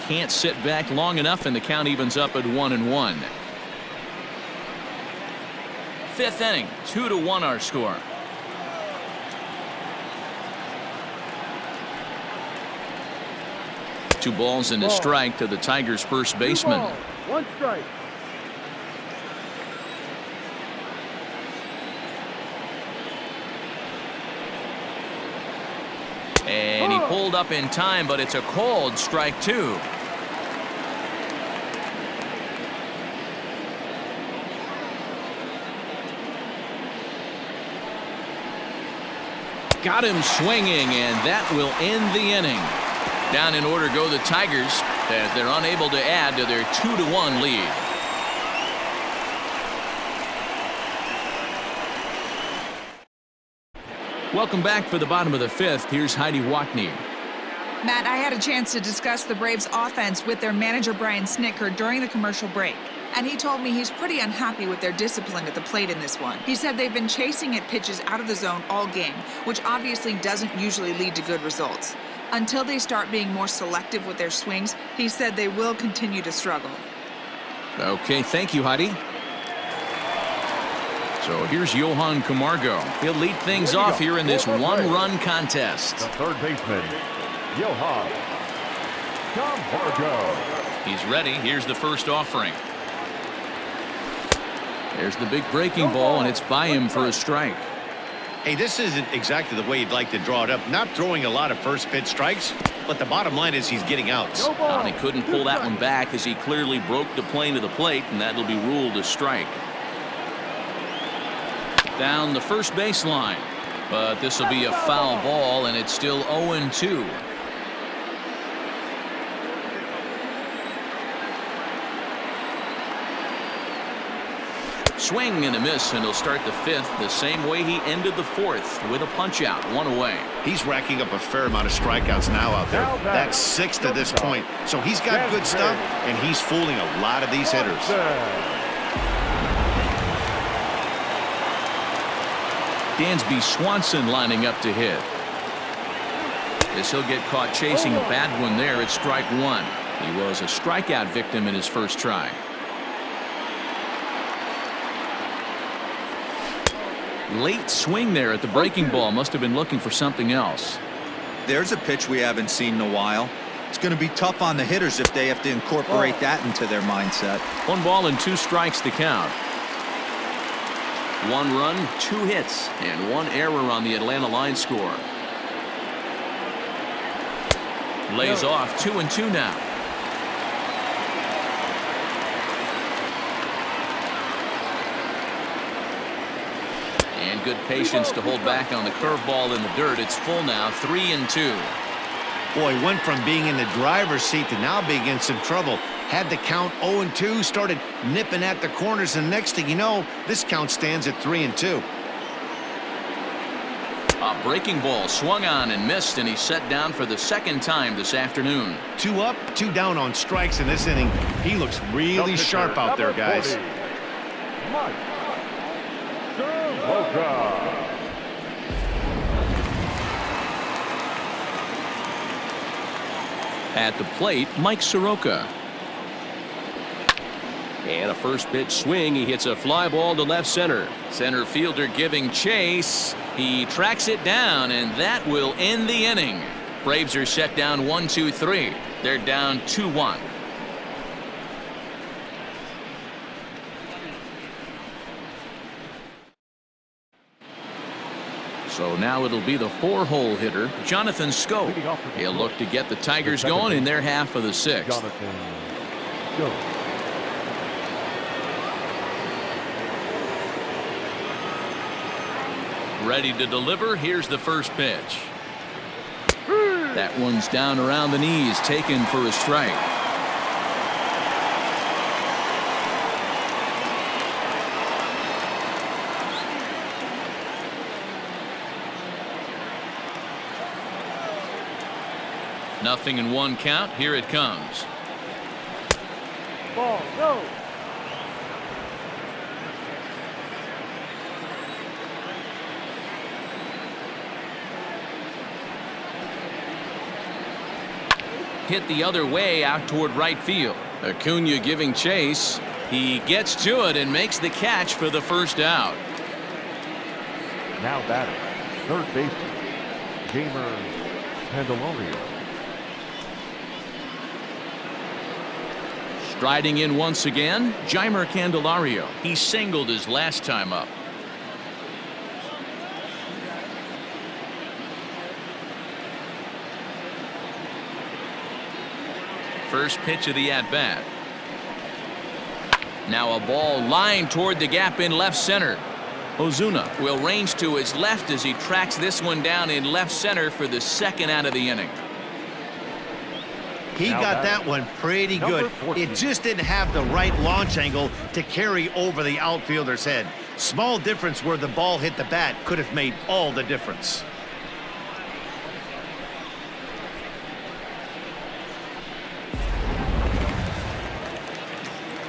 [SPEAKER 1] can't sit back long enough, and the count evens up at 1-1. Fifth inning, 2-1 our score. Two balls and a strike to the Tigers' first baseman.
[SPEAKER 5] 1 strike.
[SPEAKER 1] And he pulled up in time, but it's a called strike 2. Got him swinging, and that will end the inning. Down in order go the Tigers, as they're unable to add to their 2-1 lead. Welcome back for the bottom of the fifth. Here's Heidi Watney.
[SPEAKER 6] Matt, I had a chance to discuss the Braves' offense with their manager Brian Snitker during the commercial break. And he told me he's pretty unhappy with their discipline at the plate in this one. He said they've been chasing at pitches out of the zone all game, which obviously doesn't usually lead to good results. Until they start being more selective with their swings, he said they will continue to struggle.
[SPEAKER 1] Okay, thank you, Heidi. So here's Johan Camargo. He'll lead things off here in this one-run contest.
[SPEAKER 3] The third baseman, Johan Camargo.
[SPEAKER 1] He's ready. Here's the first offering. There's the big breaking ball, and it's by him for a strike.
[SPEAKER 2] Hey, this isn't exactly the way you'd like to draw it up. Not throwing a lot of first pitch strikes, but the bottom line is he's getting outs.
[SPEAKER 1] And he couldn't pull that one back as he clearly broke the plane to the plate, and that'll be ruled a strike. Down the first baseline, but this will be a foul ball, and it's still 0-2. Swing and a miss, and he'll start the fifth the same way he ended the fourth, with a punch out, 1 away.
[SPEAKER 2] He's racking up a fair amount of strikeouts now out there. That's 6 to this point. So he's got good stuff, and he's fooling a lot of these hitters.
[SPEAKER 1] Dansby Swanson lining up to hit. As he'll get caught chasing a bad one there at strike 1. He was a strikeout victim in his first try. Late swing there at the breaking ball. Must have been looking for something else.
[SPEAKER 4] There's a pitch we haven't seen in a while. It's going to be tough on the hitters if they have to incorporate that into their mindset.
[SPEAKER 1] 1 ball and 2 strikes to count. 1 run, 2 hits, and 1 error on the Atlanta line score. Lays off 2-2 now. And good patience to hold back on the curveball in the dirt. It's full now, 3-2.
[SPEAKER 2] Boy, went from being in the driver's seat to now being in some trouble. Had the count 0-2, started nipping at the corners, and next thing you know, this count stands at 3-2.
[SPEAKER 1] A breaking ball swung on and missed, and he's set down for the second time this afternoon. 2
[SPEAKER 2] up, 2 down on strikes in this inning. He looks really sharp out there, guys.
[SPEAKER 3] Soroka.
[SPEAKER 1] At the plate, Mike Soroka. And a first pitch swing. He hits a fly ball to left center. Center fielder giving chase. He tracks it down, and that will end the inning. Braves are set down 1-2-3. They're down 2-1. So now it'll be the 4-hole hitter, Jonathan Scope. He'll look to get the Tigers going in their half of the 6th.
[SPEAKER 3] Jonathan Scope.
[SPEAKER 1] Ready to deliver. Here's the first pitch. That one's down around the knees, taken for a strike. Nothing in 1 count. Here it comes.
[SPEAKER 5] Ball, go.
[SPEAKER 1] hit the other way out toward right field. Acuna giving chase. He gets to it and makes the catch for the first out.
[SPEAKER 3] Now batting, third baseman, Gamer Candelario.
[SPEAKER 1] Striding in once again, Jeimer Candelario. He singled his last time up. First pitch of the at-bat. Now a ball lined toward the gap in left center. Ozuna will range to his left as he tracks this one down in left center for the second out of the inning.
[SPEAKER 2] He got that one pretty good. It just didn't have the right launch angle to carry over the outfielder's head. Small difference where the ball hit the bat could have made all the difference.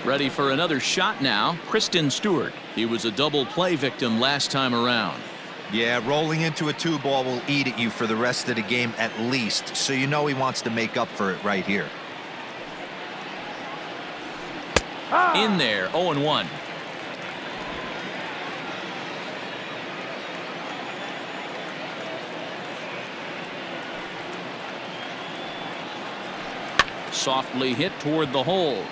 [SPEAKER 1] Ready for another shot now, Kristen Stewart. He was a double play victim last time around.
[SPEAKER 4] Yeah, rolling into a 2-ball will eat at you for the rest of the game at least, so you know he wants to make up for it right here.
[SPEAKER 1] In there, 0-1. Softly hit toward the hole.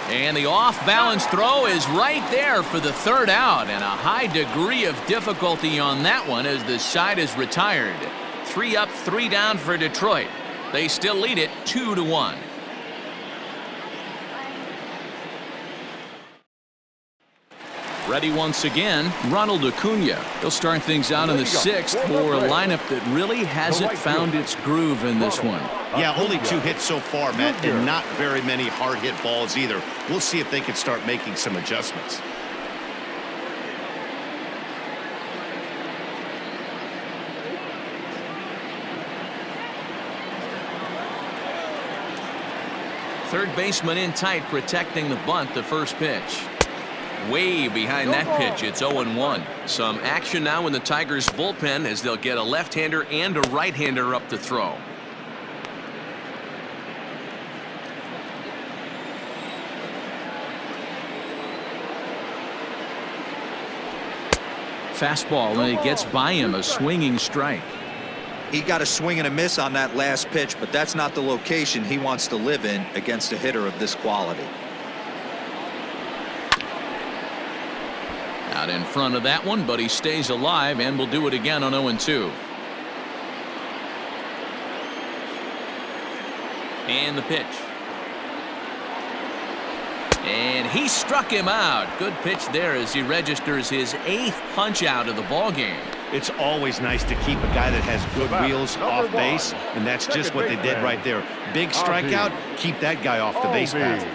[SPEAKER 1] And the off-balance throw is right there for the third out, and a high degree of difficulty on that one as the side is retired. 3 up, 3 down for Detroit. They still lead it 2-1. Ready once again, Ronald Acuna. He'll start things out in the 6th for a lineup that really hasn't found its groove in this one.
[SPEAKER 2] Yeah, only 2 hits so far, Matt, and not very many hard hit balls either. We'll see if they can start making some adjustments.
[SPEAKER 1] Third baseman in tight, protecting the bunt, the first pitch. Way behind that pitch, it's 0-1. Some action now in the Tigers bullpen as they'll get a left-hander and a right-hander up to throw. Fastball, and it gets by him, a swinging strike.
[SPEAKER 4] He got a swing and a miss on that last pitch, but that's not the location he wants to live in against a hitter of this quality.
[SPEAKER 1] Out in front of that one, but he stays alive and will do it again on 0-2. And the pitch. And he struck him out. Good pitch there as he registers his 8th punch out of the ball game.
[SPEAKER 2] It's always nice to keep a guy that has good wheels off base, and that's just what they did right there. Big strikeout, keep that guy off the base path.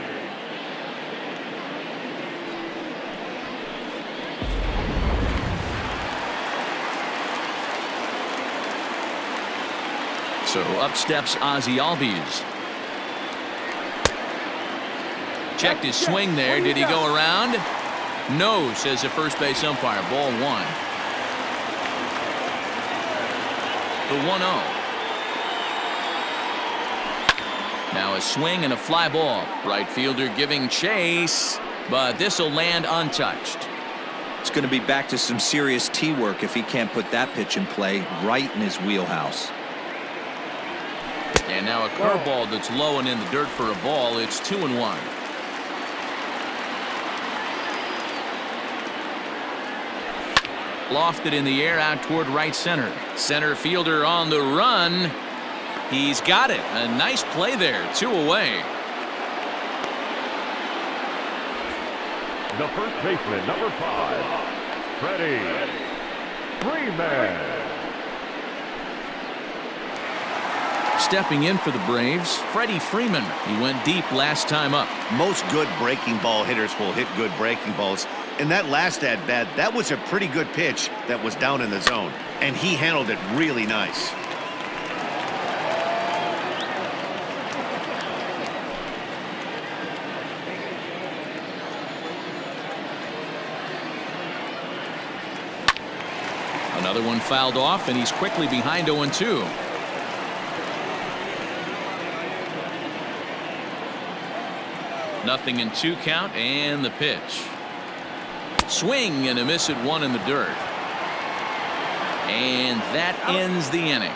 [SPEAKER 1] So up steps Ozzie Albies. Checked his swing there. Did he go around? No, says the first base umpire. Ball 1. The 1-0. Now a swing and a fly ball. Right fielder giving chase, but this will land untouched.
[SPEAKER 4] It's going to be back to some serious tee work if he can't put that pitch in play right in his wheelhouse.
[SPEAKER 1] And now a curveball that's low and in the dirt for a ball. It's 2-1. Lofted in the air out toward right center. Center fielder on the run. He's got it. A nice play there. 2 away.
[SPEAKER 3] The first baseman, number 5, Freddie Freeman.
[SPEAKER 1] Stepping in for the Braves, Freddie Freeman. He went deep last time up.
[SPEAKER 2] Most good breaking ball hitters will hit good breaking balls. In that last at-bat, that was a pretty good pitch that was down in the zone, and he handled it really nice.
[SPEAKER 1] Another one fouled off, and he's quickly behind 0-2. 0-2 count, and the pitch. Swing and a miss at one in the dirt. And that ends the inning.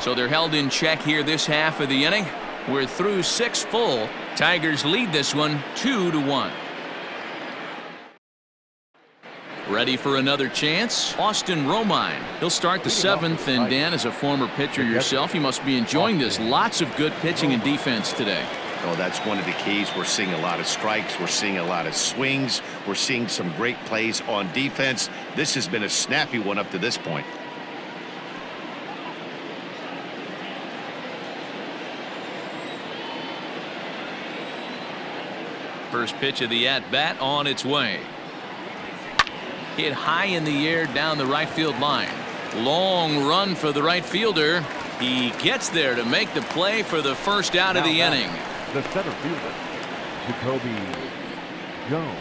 [SPEAKER 1] So they're held in check here this half of the inning. We're through 6 full. Tigers lead this one 2-1. Ready for another chance? Austin Romine. He'll start the 7th, and Dan, as a former pitcher yourself, you must be enjoying this. Lots of good pitching and defense today.
[SPEAKER 2] Oh, that's one of the keys. We're seeing a lot of strikes. We're seeing a lot of swings. We're seeing some great plays on defense. This has been a snappy one up to this point.
[SPEAKER 1] First pitch of the at-bat on its way. Hit high in the air down the right field line. Long run for the right fielder. He gets there to make the play for the first out of the inning.
[SPEAKER 3] The center fielder, Jacoby Jones.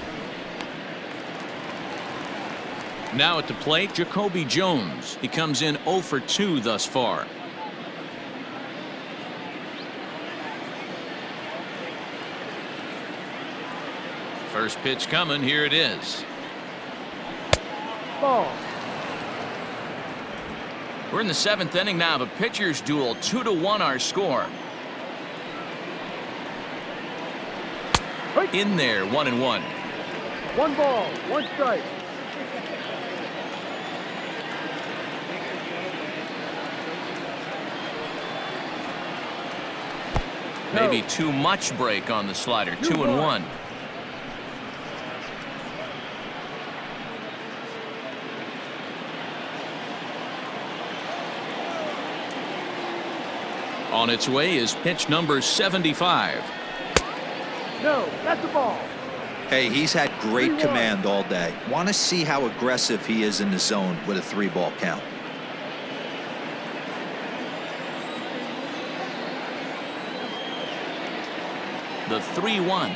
[SPEAKER 1] Now at the plate, Jacoby Jones. He comes in 0 for 2 thus far. First pitch coming. Here it is.
[SPEAKER 5] Ball.
[SPEAKER 1] We're in the 7th inning now of a pitcher's duel. 2-1 our score. In there, 1-1.
[SPEAKER 5] 1 ball, 1 strike.
[SPEAKER 1] Maybe too much break on the slider. 2-1. On its way is pitch number 75.
[SPEAKER 5] No, that's a ball.
[SPEAKER 4] Hey, he's had great command all day. Want to see how aggressive he is in the zone with a 3-ball count.
[SPEAKER 1] The 3-1.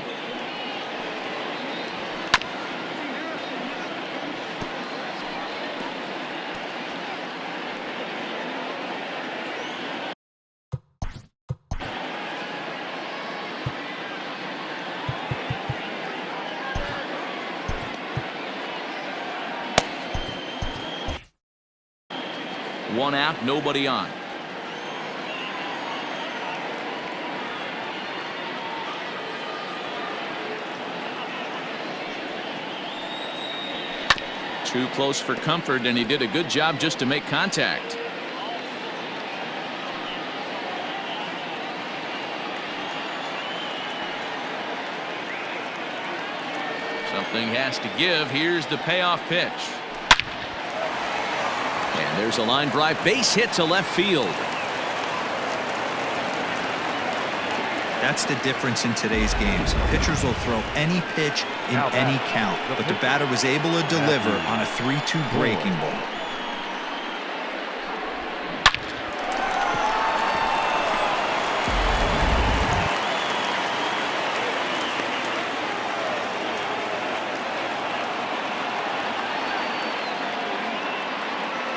[SPEAKER 1] One out, nobody on. Too close for comfort, and he did a good job just to make contact. Something has to give. Here's the payoff pitch. And there's a line drive, base hit to left field.
[SPEAKER 4] That's the difference in today's games. Pitchers will throw any pitch in any count, but the batter was able to deliver on a 3-2 breaking ball.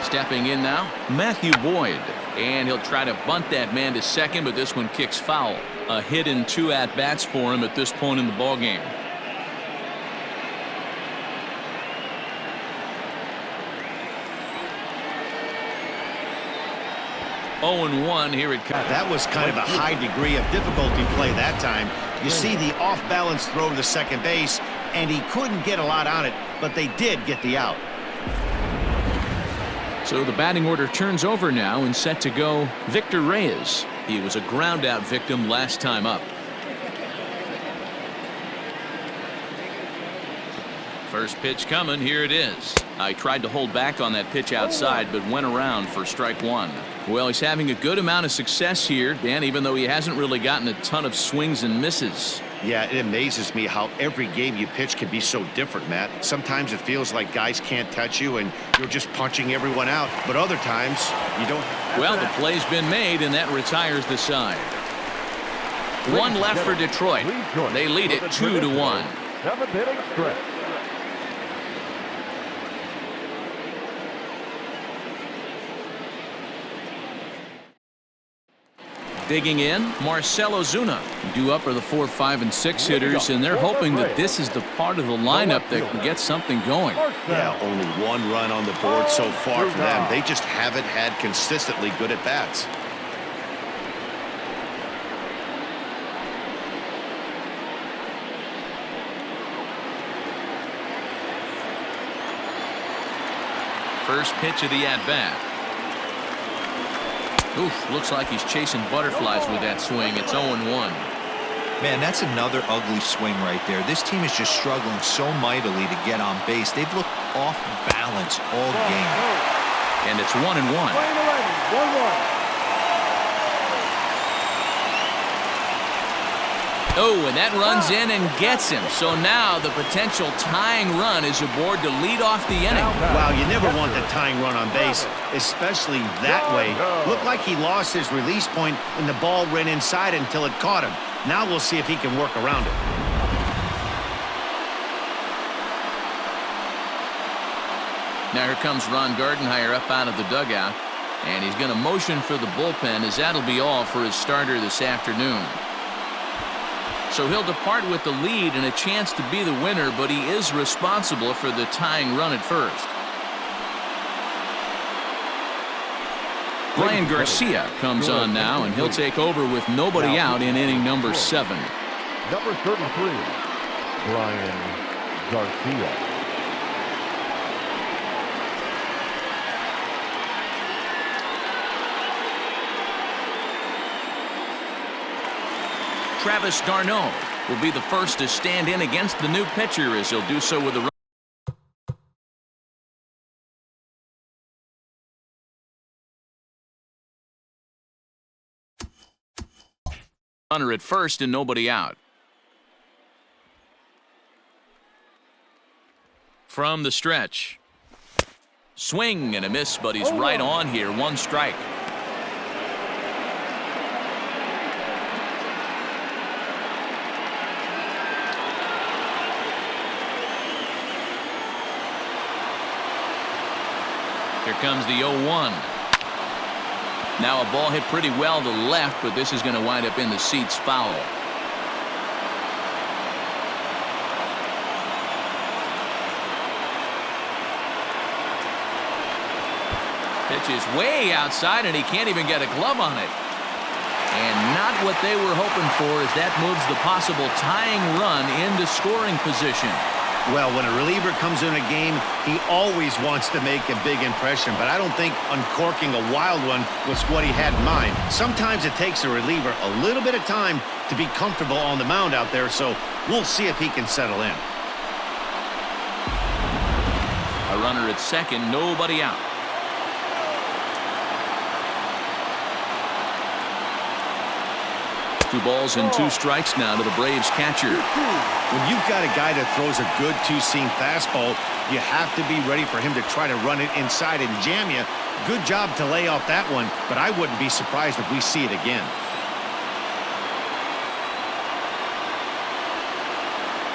[SPEAKER 1] Stepping in now, Matthew Boyd. And he'll try to bunt that man to second, but this one kicks foul. A hit in 2 at-bats for him at this point in the ballgame. Oh, and 1, here it comes.
[SPEAKER 2] That was kind of a high degree of difficulty play that time. You see the off-balance throw to the second base, and he couldn't get a lot on it, but they did get the out.
[SPEAKER 1] So the batting order turns over now, and set to go Victor Reyes. He was a ground out victim last time up. First pitch coming. Here it is. I tried to hold back on that pitch outside, but went around for strike 1. Well, he's having a good amount of success here, Dan, even though he hasn't really gotten a ton of swings and misses.
[SPEAKER 2] Yeah, it amazes me how every game you pitch can be so different, Matt. Sometimes it feels like guys can't touch you and you're just punching everyone out, but other times you don't.
[SPEAKER 1] Well, the play's been made, and that retires the side. 1 left for Detroit. They lead it 2-1.
[SPEAKER 3] 7th inning stretch.
[SPEAKER 1] Digging in, Marcell Ozuna. Due up are the 4, 5, and 6 hitters, and they're hoping that this is the part of the lineup that can get something going.
[SPEAKER 2] Yeah, only 1 run on the board so far for them. They just haven't had consistently good at-bats.
[SPEAKER 1] First pitch of the at-bat. Oof, looks like he's chasing butterflies with that swing. It's 0-1.
[SPEAKER 4] Man, that's another ugly swing right there. This team is just struggling so mightily to get on base. They've looked off balance all game.
[SPEAKER 1] And it's 1-1.
[SPEAKER 5] 1-1.
[SPEAKER 1] Oh, and that runs in and gets him. So now the potential tying run is aboard to lead off the inning.
[SPEAKER 2] Wow, you never want the tying run on base, especially that way. Looked like he lost his release point and the ball ran inside until it caught him. Now we'll see if he can work around it.
[SPEAKER 1] Now here comes Ron Gardenhire up out of the dugout, and he's going to motion for the bullpen, as that'll be all for his starter this afternoon. So he'll depart with the lead and a chance to be the winner, but he is responsible for the tying run at first. Brian Garcia comes on now, and he'll take over with nobody out in inning number 7.
[SPEAKER 3] Number 33, Brian Garcia.
[SPEAKER 1] Travis d'Arnaud will be the first to stand in against the new pitcher, as he'll do so with a runner at first and nobody out. From the stretch. Swing and a miss, but he's right on here. 1 strike. Here comes the 0-1. Now a ball hit pretty well to left, but this is going to wind up in the seats foul. Pitch is way outside, and he can't even get a glove on it. And not what they were hoping for, as that moves the possible tying run into scoring position.
[SPEAKER 2] Well, when a reliever comes in a game, he always wants to make a big impression, but I don't think uncorking a wild one was what he had in mind. Sometimes it takes a reliever a little bit of time to be comfortable on the mound out there, so we'll see if he can settle in.
[SPEAKER 1] A runner at second, nobody out. Two balls and 2 strikes now to the Braves catcher.
[SPEAKER 2] When you've got a guy that throws a good 2-seam fastball, you have to be ready for him to try to run it inside and jam you. Good job to lay off that one, but I wouldn't be surprised if we see it again.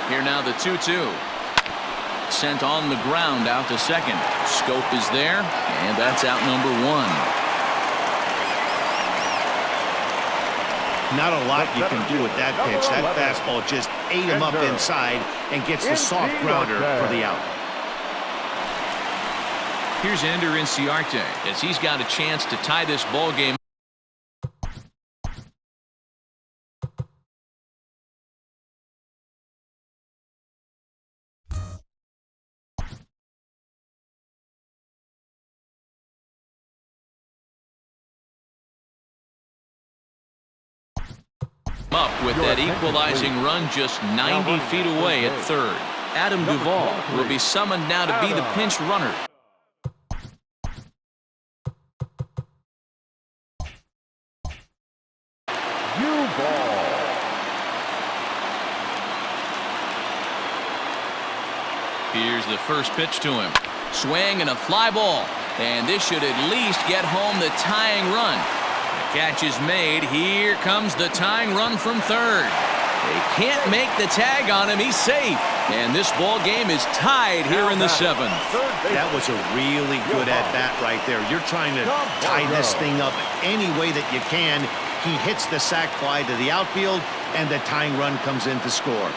[SPEAKER 1] Here now the 2-2. Sent on the ground out to second. Scope is there, and that's out number 1.
[SPEAKER 2] Not a lot you can do with that pitch. That fastball just ate him up inside and gets the soft grounder for the out.
[SPEAKER 1] Here's Ender Inciarte, as he's got a chance to tie this ball game. Up with that equalizing run just 90 feet away at third. Adam Duvall will be summoned now to be the pinch runner. Here's the first pitch to him. Swing and a fly ball. And this should at least get home the tying run. Catch is made. Here comes the tying run from third. They can't make the tag on him. He's safe. And this ball game is tied here in the 7th.
[SPEAKER 2] That was a really good at-bat right there. You're trying to tie this thing up any way that you can. He hits the sac fly to the outfield, and the tying run comes in to score.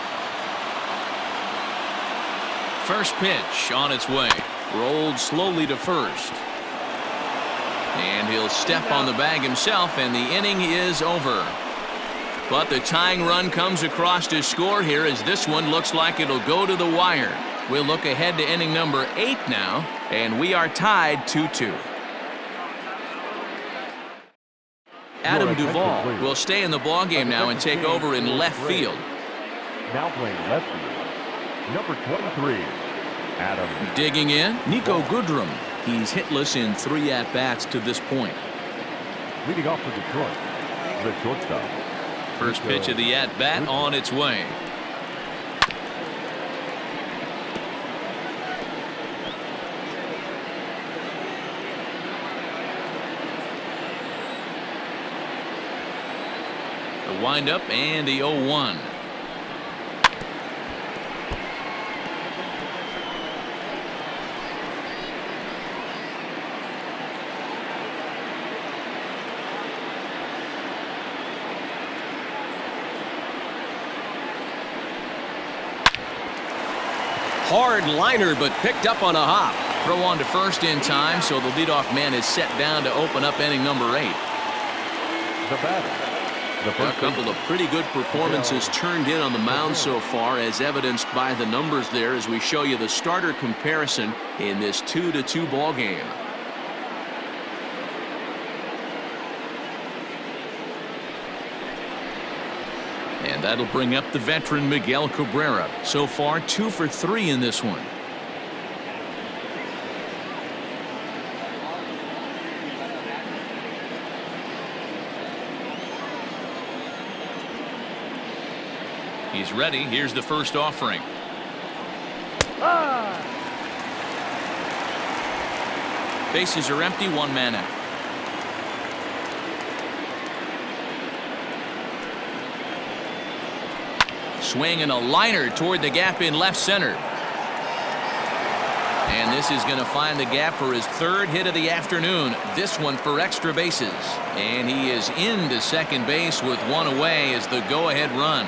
[SPEAKER 1] First pitch on its way. Rolled slowly to first. And he'll step on the bag himself, and the inning is over. But the tying run comes across to score here as this one looks like it'll go to the wire. We'll look ahead to inning number 8 now, and we are tied 2-2. Adam Duvall will stay in the ballgame now and take over in left field.
[SPEAKER 3] Now playing left field, number 23, Adam.
[SPEAKER 1] Digging in, Nico Goodrum. He's hitless in 3 at-bats to this point.
[SPEAKER 3] Leading off for Detroit, the shortstop.
[SPEAKER 1] First pitch of the at-bat on its way. The windup and the 0-1. Hard liner, but picked up on a hop. Throw on to first in time, so the leadoff man is set down to open up inning number 8.
[SPEAKER 3] The batter.
[SPEAKER 1] A couple of pretty good performances turned in on the mound so far, as evidenced by the numbers there as we show you the starter comparison in this 2-2 ball game. And that'll bring up the veteran Miguel Cabrera. So far 2 for 3 in this one. He's ready. Here's the first offering. Bases are empty, 1 man out. Swing and a liner toward the gap in left center. And this is going to find the gap for his 3rd hit of the afternoon. This one for extra bases. And he is into second base with 1 away as the go-ahead run.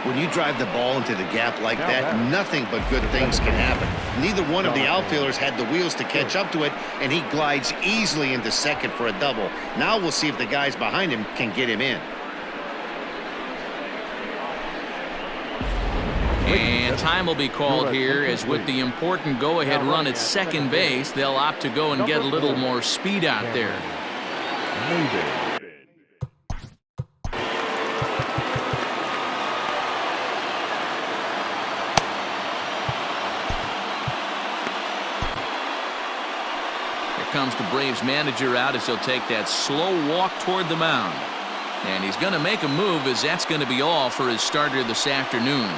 [SPEAKER 2] When you drive the ball into the gap like that, nothing but good things can happen. Neither one of the outfielders had the wheels to catch up to it, and he glides easily into second for a double. Now we'll see if the guys behind him can get him in.
[SPEAKER 1] And time will be called here, as with the important go-ahead run at second base, they'll opt to go and get a little more speed out there. Here comes the Braves manager out as he'll take that slow walk toward the mound. And he's going to make a move, as that's going to be all for his starter this afternoon.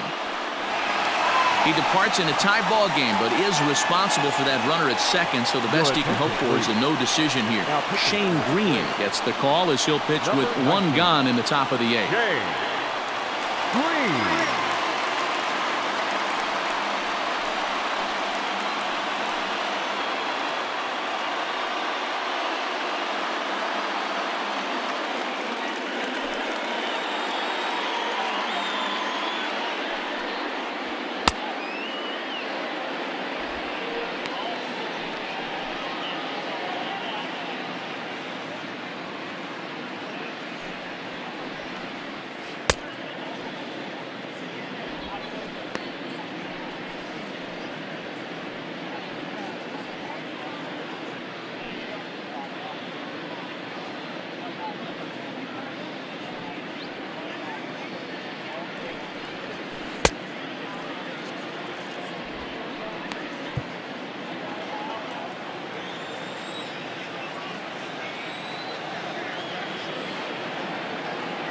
[SPEAKER 1] He departs in a tie ball game, but is responsible for that runner at second, so the best he can hope for is a no decision here. Shane Green gets the call as he'll pitch with 1 gone in the top of the 8th.
[SPEAKER 3] Green.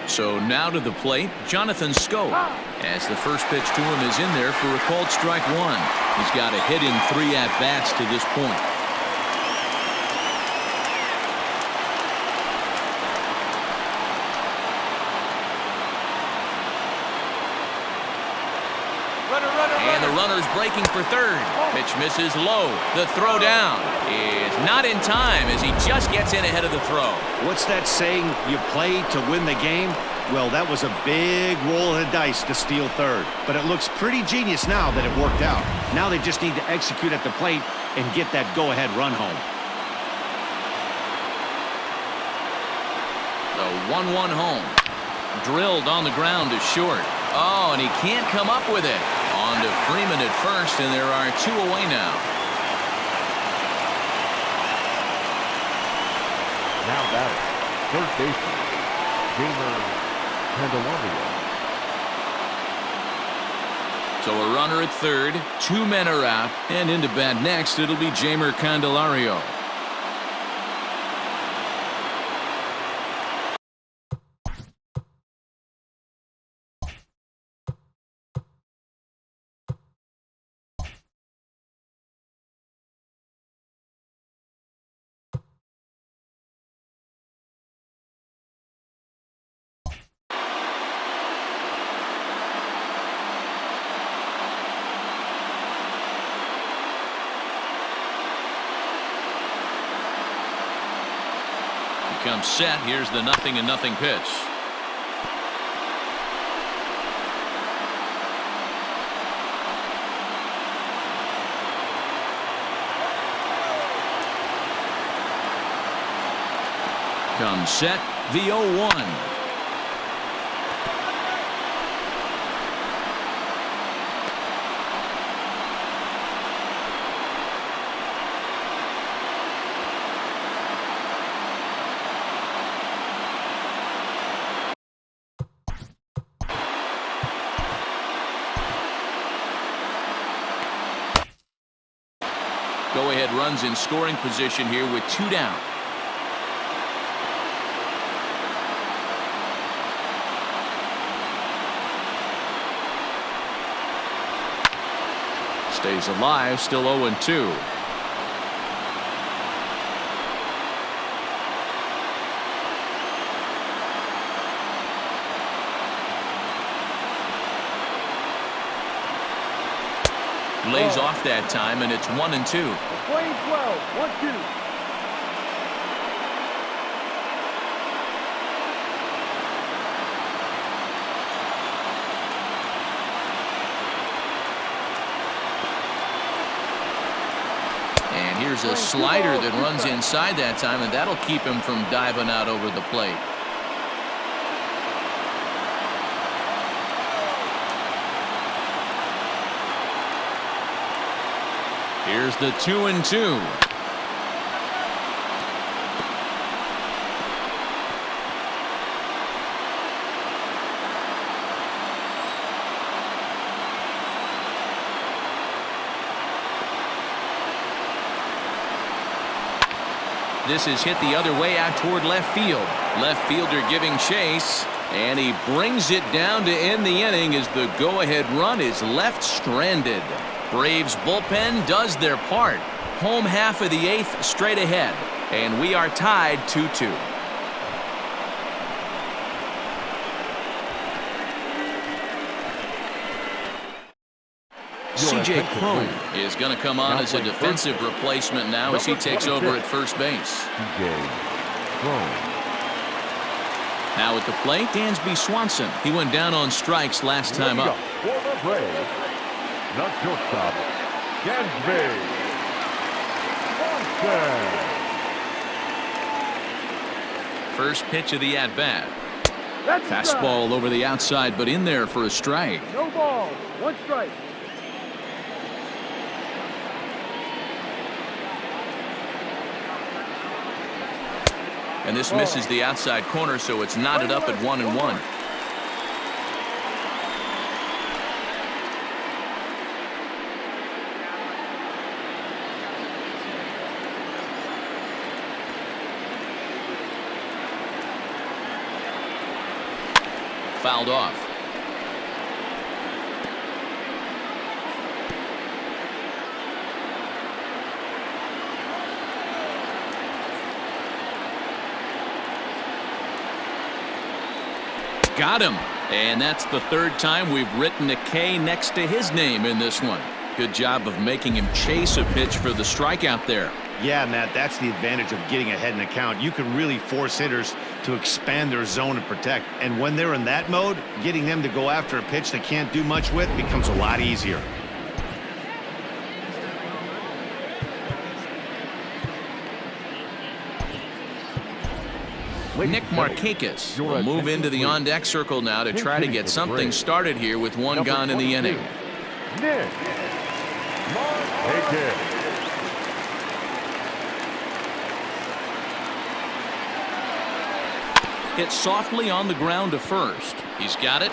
[SPEAKER 1] So now to the plate, Jonathan Scope, as the first pitch to him is in there for a called strike 1. He's got a hit in 3 at-bats to this point. And the runner's breaking for third. Pitch misses low. The throw down is not in time as he just gets in ahead of the throw.
[SPEAKER 2] What's that saying? You play to win the game? Well, that was a big roll of the dice to steal third. But it looks pretty genius now that it worked out. Now they just need to execute at the plate and get that go-ahead run home.
[SPEAKER 1] The 1-1 home. Drilled on the ground to short. Oh, and he can't come up with it. On to Freeman at first, and there are 2 away now.
[SPEAKER 3] Now batting, third baseman, Candelario.
[SPEAKER 1] So a runner at third, 2 men are out, and into bat next, it'll be Jeimer Candelario. Comes set. Here's the 0-0 pitch. Comes set. The 0-1. Go-ahead runs in scoring position here with 2 down. Stays alive, still 0-2. Lays off that time, and it's 1-2.
[SPEAKER 5] Playing 12, 1-2.
[SPEAKER 1] And here's a slider that runs inside that time, and that'll keep him from diving out over the plate. Here's the 2-2. This is hit the other way out toward left field. Left fielder giving chase, and he brings it down to end the inning as the go-ahead run is left stranded. Braves bullpen does their part. Home half of the 8th straight ahead, and we are tied 2-2. C.J. Cron is going to come on as a defensive replacement now as he takes over at first base.
[SPEAKER 3] C.J. Cron.
[SPEAKER 1] Now at the plate, Dansby Swanson. He went down on strikes last time up.
[SPEAKER 3] Former Brave, not shortstop, Dansby Swanson.
[SPEAKER 1] First pitch of the at-bat.
[SPEAKER 5] That's
[SPEAKER 1] Fastball over the outside, but in there for a strike.
[SPEAKER 5] no ball, 1 strike.
[SPEAKER 1] And this misses the outside corner, so it's knotted up at 1-1. Fouled off. Got him. And that's the third time we've written a K next to his name in this one. Good job of making him chase a pitch for the strikeout there.
[SPEAKER 2] Yeah, Matt, that's the advantage of getting ahead in the count. You can really force hitters to expand their zone and protect. And when they're in that mode, getting them to go after a pitch they can't do much with becomes a lot easier.
[SPEAKER 1] Nick Markakis will move into the on-deck circle now to try to get something started here with one gone in the inning.
[SPEAKER 3] Nick Markakis.
[SPEAKER 1] Hit softly on the ground to first. He's got it.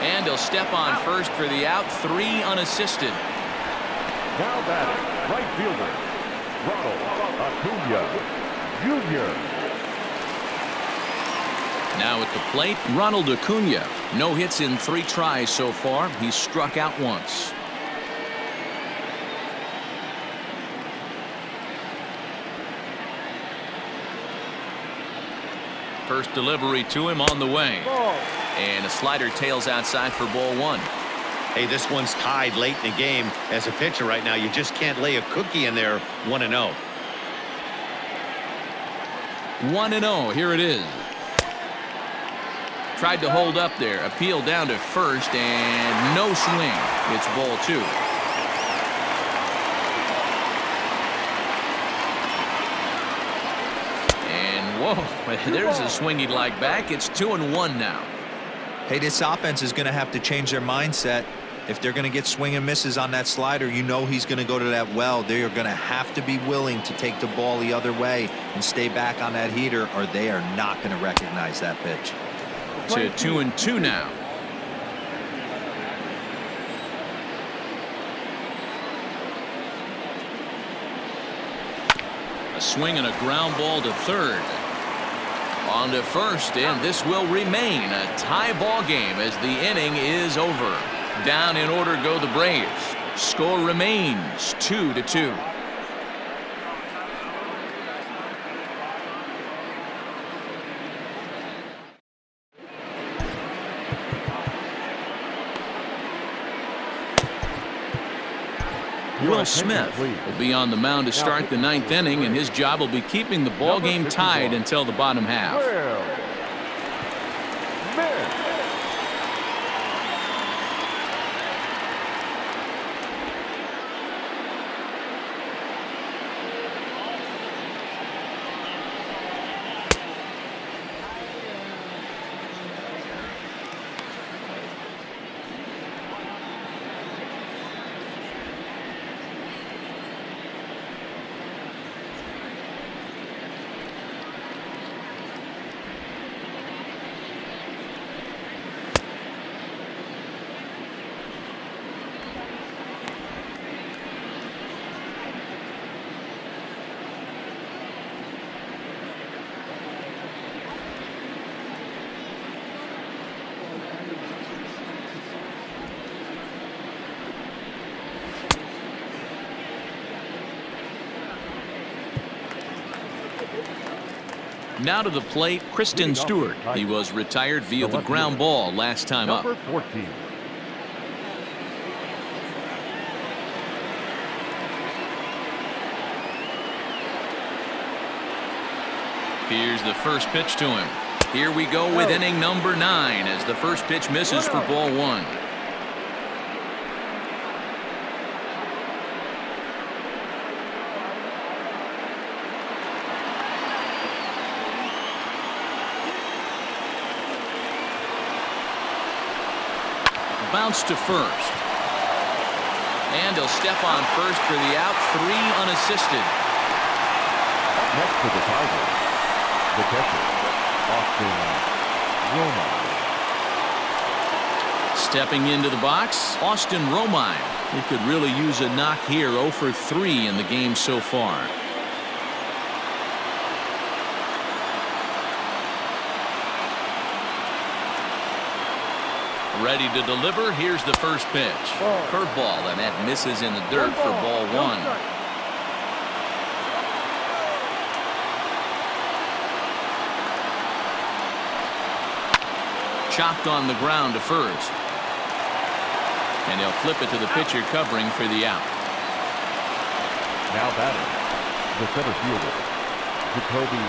[SPEAKER 1] And he'll step on first for the out, 3 unassisted.
[SPEAKER 3] Now batting, right fielder, Ronald Acuna Jr.
[SPEAKER 1] Now at the plate, Ronald Acuna. No hits in 3 tries so far. He's struck out once. First delivery to him on the way. And a slider tails outside for ball 1.
[SPEAKER 2] Hey, this one's tied late in the game. As a pitcher right now, you just can't lay a cookie in there. 1-0.
[SPEAKER 1] 1-0. Here it is. Tried to hold up there. Appeal down to first and no swing. It's ball 2. And whoa, there's a swing he'd like back. It's 2-1 now.
[SPEAKER 4] Hey, this offense is going to have to change their mindset. If they're going to get swing and misses on that slider, you know he's going to go to that well. They are going to have to be willing to take the ball the other way and stay back on that heater, or they are not going to recognize that pitch.
[SPEAKER 1] To 2-2 now. A swing and a ground ball to third. On to first, and this will remain a tie ball game as the inning is over. Down in order go the Braves. Score remains 2-2. Will Smith will be on the mound to start the 9th inning, and his job will be keeping the ball game tied until the bottom half. Now to the plate, Kristen Stewart. He was retired via the ground ball last time up.
[SPEAKER 3] Number 14.
[SPEAKER 1] Here's the first pitch to him. Here we go with inning number 9 as the first pitch misses for ball 1. Bounce to first. And he'll step on first for the out, 3 unassisted.
[SPEAKER 3] Next to the Tigers, the catcher, Austin Romine.
[SPEAKER 1] Stepping into the box, Austin Romine. He could really use a knock here, 0 for 3 in the game so far. Ready to deliver. Here's the first pitch. Curveball, and that misses in the dirt for ball 1. chopped on the ground to first. And he'll flip it to the pitcher covering for the out.
[SPEAKER 3] Now batting, the center fielder, Jacoby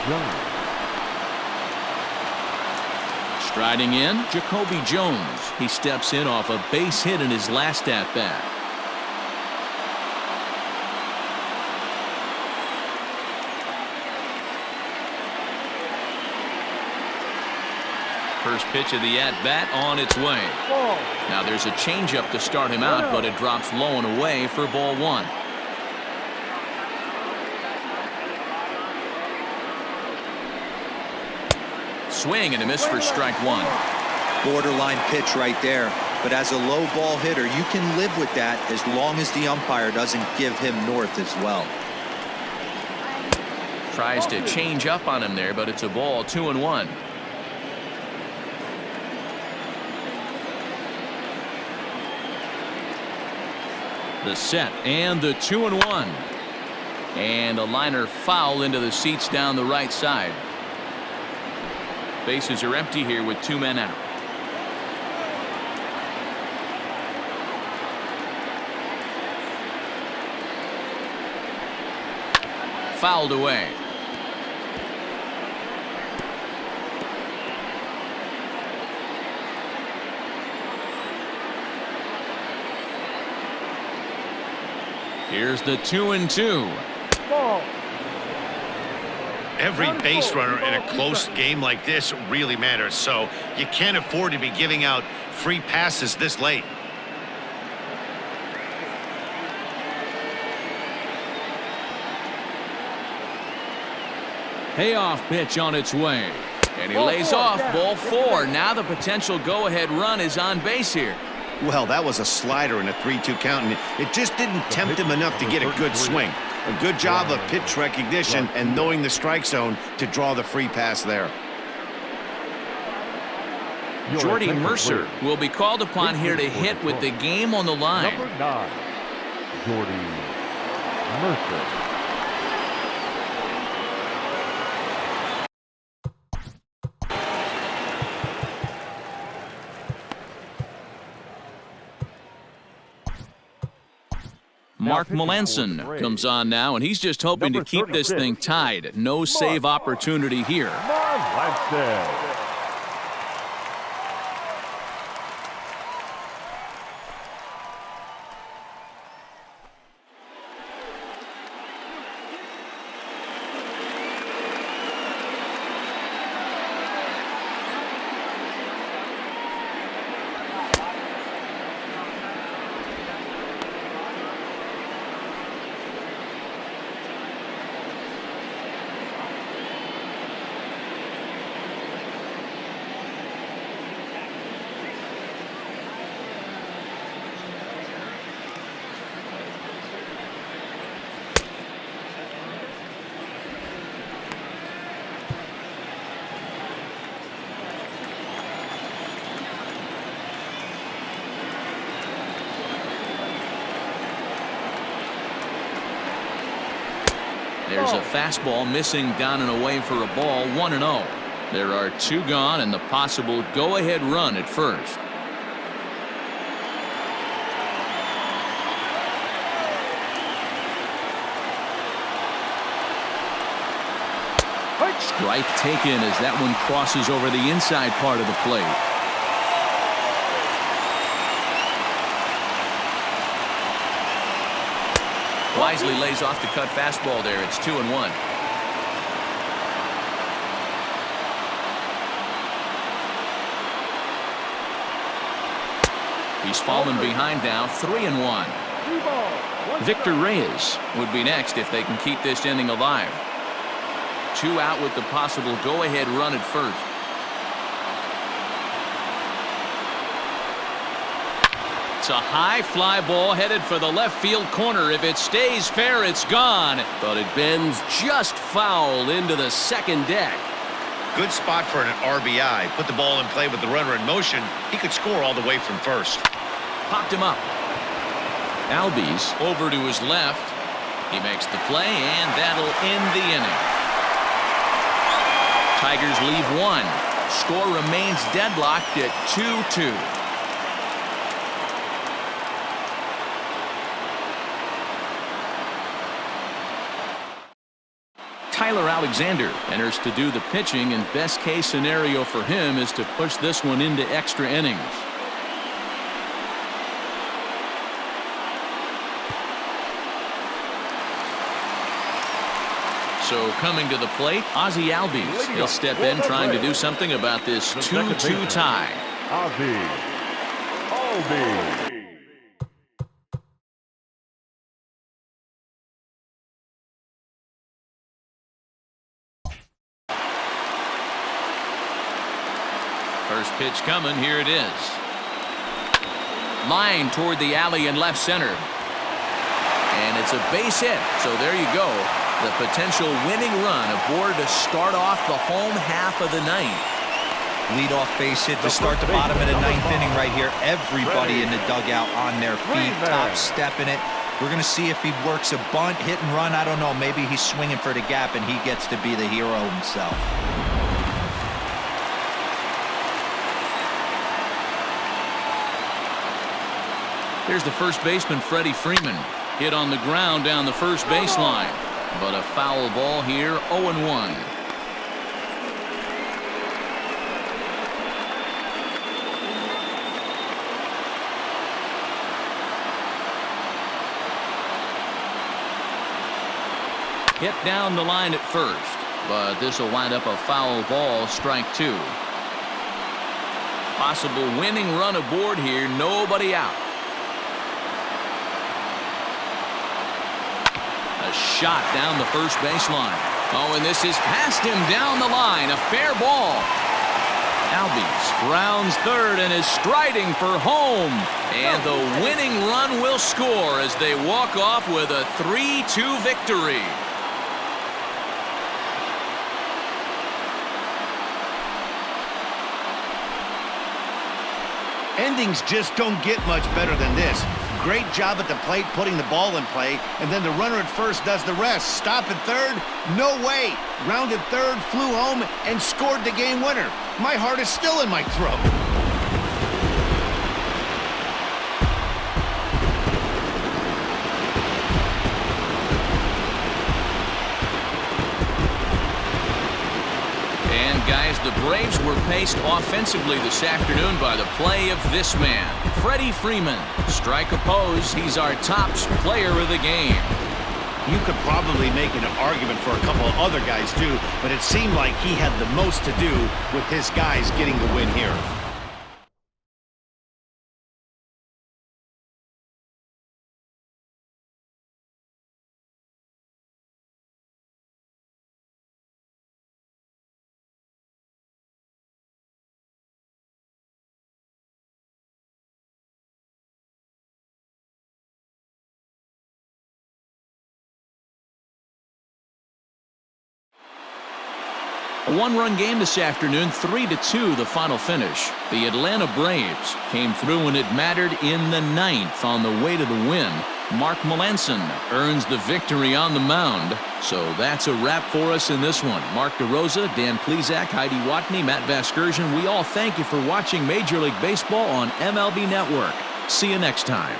[SPEAKER 3] Jones.
[SPEAKER 1] Striding in, Jacoby Jones. He steps in off a base hit in his last at-bat. First pitch of the at-bat on its way. Now there's a changeup to start him out, but it drops low and away for ball one. Swing and a miss for strike one.
[SPEAKER 4] Borderline pitch right there. But as a low ball hitter, you can live with that as long as the umpire doesn't give him north as well.
[SPEAKER 1] Tries to change up on him there, but it's a ball, 2-1. The set and the 2-1. And a liner foul into the seats down the right side. Bases are empty here with 2 men out. Fouled away. Here's the 2-2.
[SPEAKER 5] Ball.
[SPEAKER 2] Every base runner in a close game like this really matters, so you can't afford to be giving out free passes this late.
[SPEAKER 1] Payoff pitch on its way. And he lays off ball 4. Now the potential go-ahead run is on base here.
[SPEAKER 2] Well, that was a slider in a 3-2 count, and it just didn't tempt him enough to get a good swing. A good job of pitch recognition and knowing the strike zone to draw the free pass there.
[SPEAKER 1] Jordy Mercer will be called upon here to hit with the game on the line.
[SPEAKER 3] Number 9, Jordy Mercer.
[SPEAKER 1] Mark Melanson comes on now, and he's just hoping to keep this thing tied. No save opportunity here.
[SPEAKER 3] Melanson.
[SPEAKER 1] There's a fastball missing down and away for a ball, 1-0. There are 2 gone and the possible go-ahead run at first. Strike taken as that one crosses over the inside part of the plate. Wisely lays off the cut fastball there. It's 2-1. He's fallen behind now, 3-1. Victor Reyes would be next if they can keep this inning alive. 2 out with the possible go-ahead run at first. It's a high fly ball headed for the left field corner. If it stays fair, it's gone. But it bends just foul into the second deck.
[SPEAKER 2] Good spot for an RBI. Put the ball in play with the runner in motion. He could score all the way from first.
[SPEAKER 1] Popped him up. Albies over to his left. He makes the play, and that'll end the inning. Tigers leave 1. Score remains deadlocked at 2-2. Tyler Alexander enters to do the pitching, and best case scenario for him is to push this one into extra innings. So coming to the plate, Ozzie Albies. He'll step in trying to do something about this 2-2 tie.
[SPEAKER 3] Ozzie Albies.
[SPEAKER 1] First pitch coming. Here it is. Line toward the alley in left center. And it's a base hit. So there you go. The potential winning run aboard to start off the home half of the ninth.
[SPEAKER 4] Leadoff base hit to start the bottom of the ninth inning right here. Everybody in the dugout on their feet, top stepping it. We're going to see if he works a bunt, hit and run. I don't know. Maybe he's swinging for the gap and he gets to be the hero himself.
[SPEAKER 1] Here's the first baseman, Freddie Freeman. Hit on the ground down the first baseline. But a foul ball here, 0-1. Hit down the line at first, but this will wind up a foul ball, strike 2. Possible winning run aboard here, nobody out. A shot down the first baseline. Oh, and this is past him down the line. A fair ball. Albies grounds third and is striding for home. And the winning run will score as they walk off with a 3-2 victory.
[SPEAKER 2] Endings just don't get much better than this. Great job at the plate putting the ball in play, and then the runner at first does the rest. Stop at third? No way. Rounded third, flew home, and scored the game winner. My heart is still in my throat.
[SPEAKER 1] And guys, the Braves were paced offensively this afternoon by the play of this man, Freddie Freeman. Strike opposed, he's our top player of the game.
[SPEAKER 2] You could probably make an argument for a couple of other guys too, but it seemed like he had the most to do with his guys getting the win here.
[SPEAKER 1] A one-run game this afternoon, 3-2 the final finish. The Atlanta Braves came through when it mattered in the ninth on the way to the win. Mark Melanson earns the victory on the mound. So that's a wrap for us in this one. Mark DeRosa, Dan Plesac, Heidi Watney, Matt Vasgersian, we all thank you for watching Major League Baseball on MLB Network. See you next time.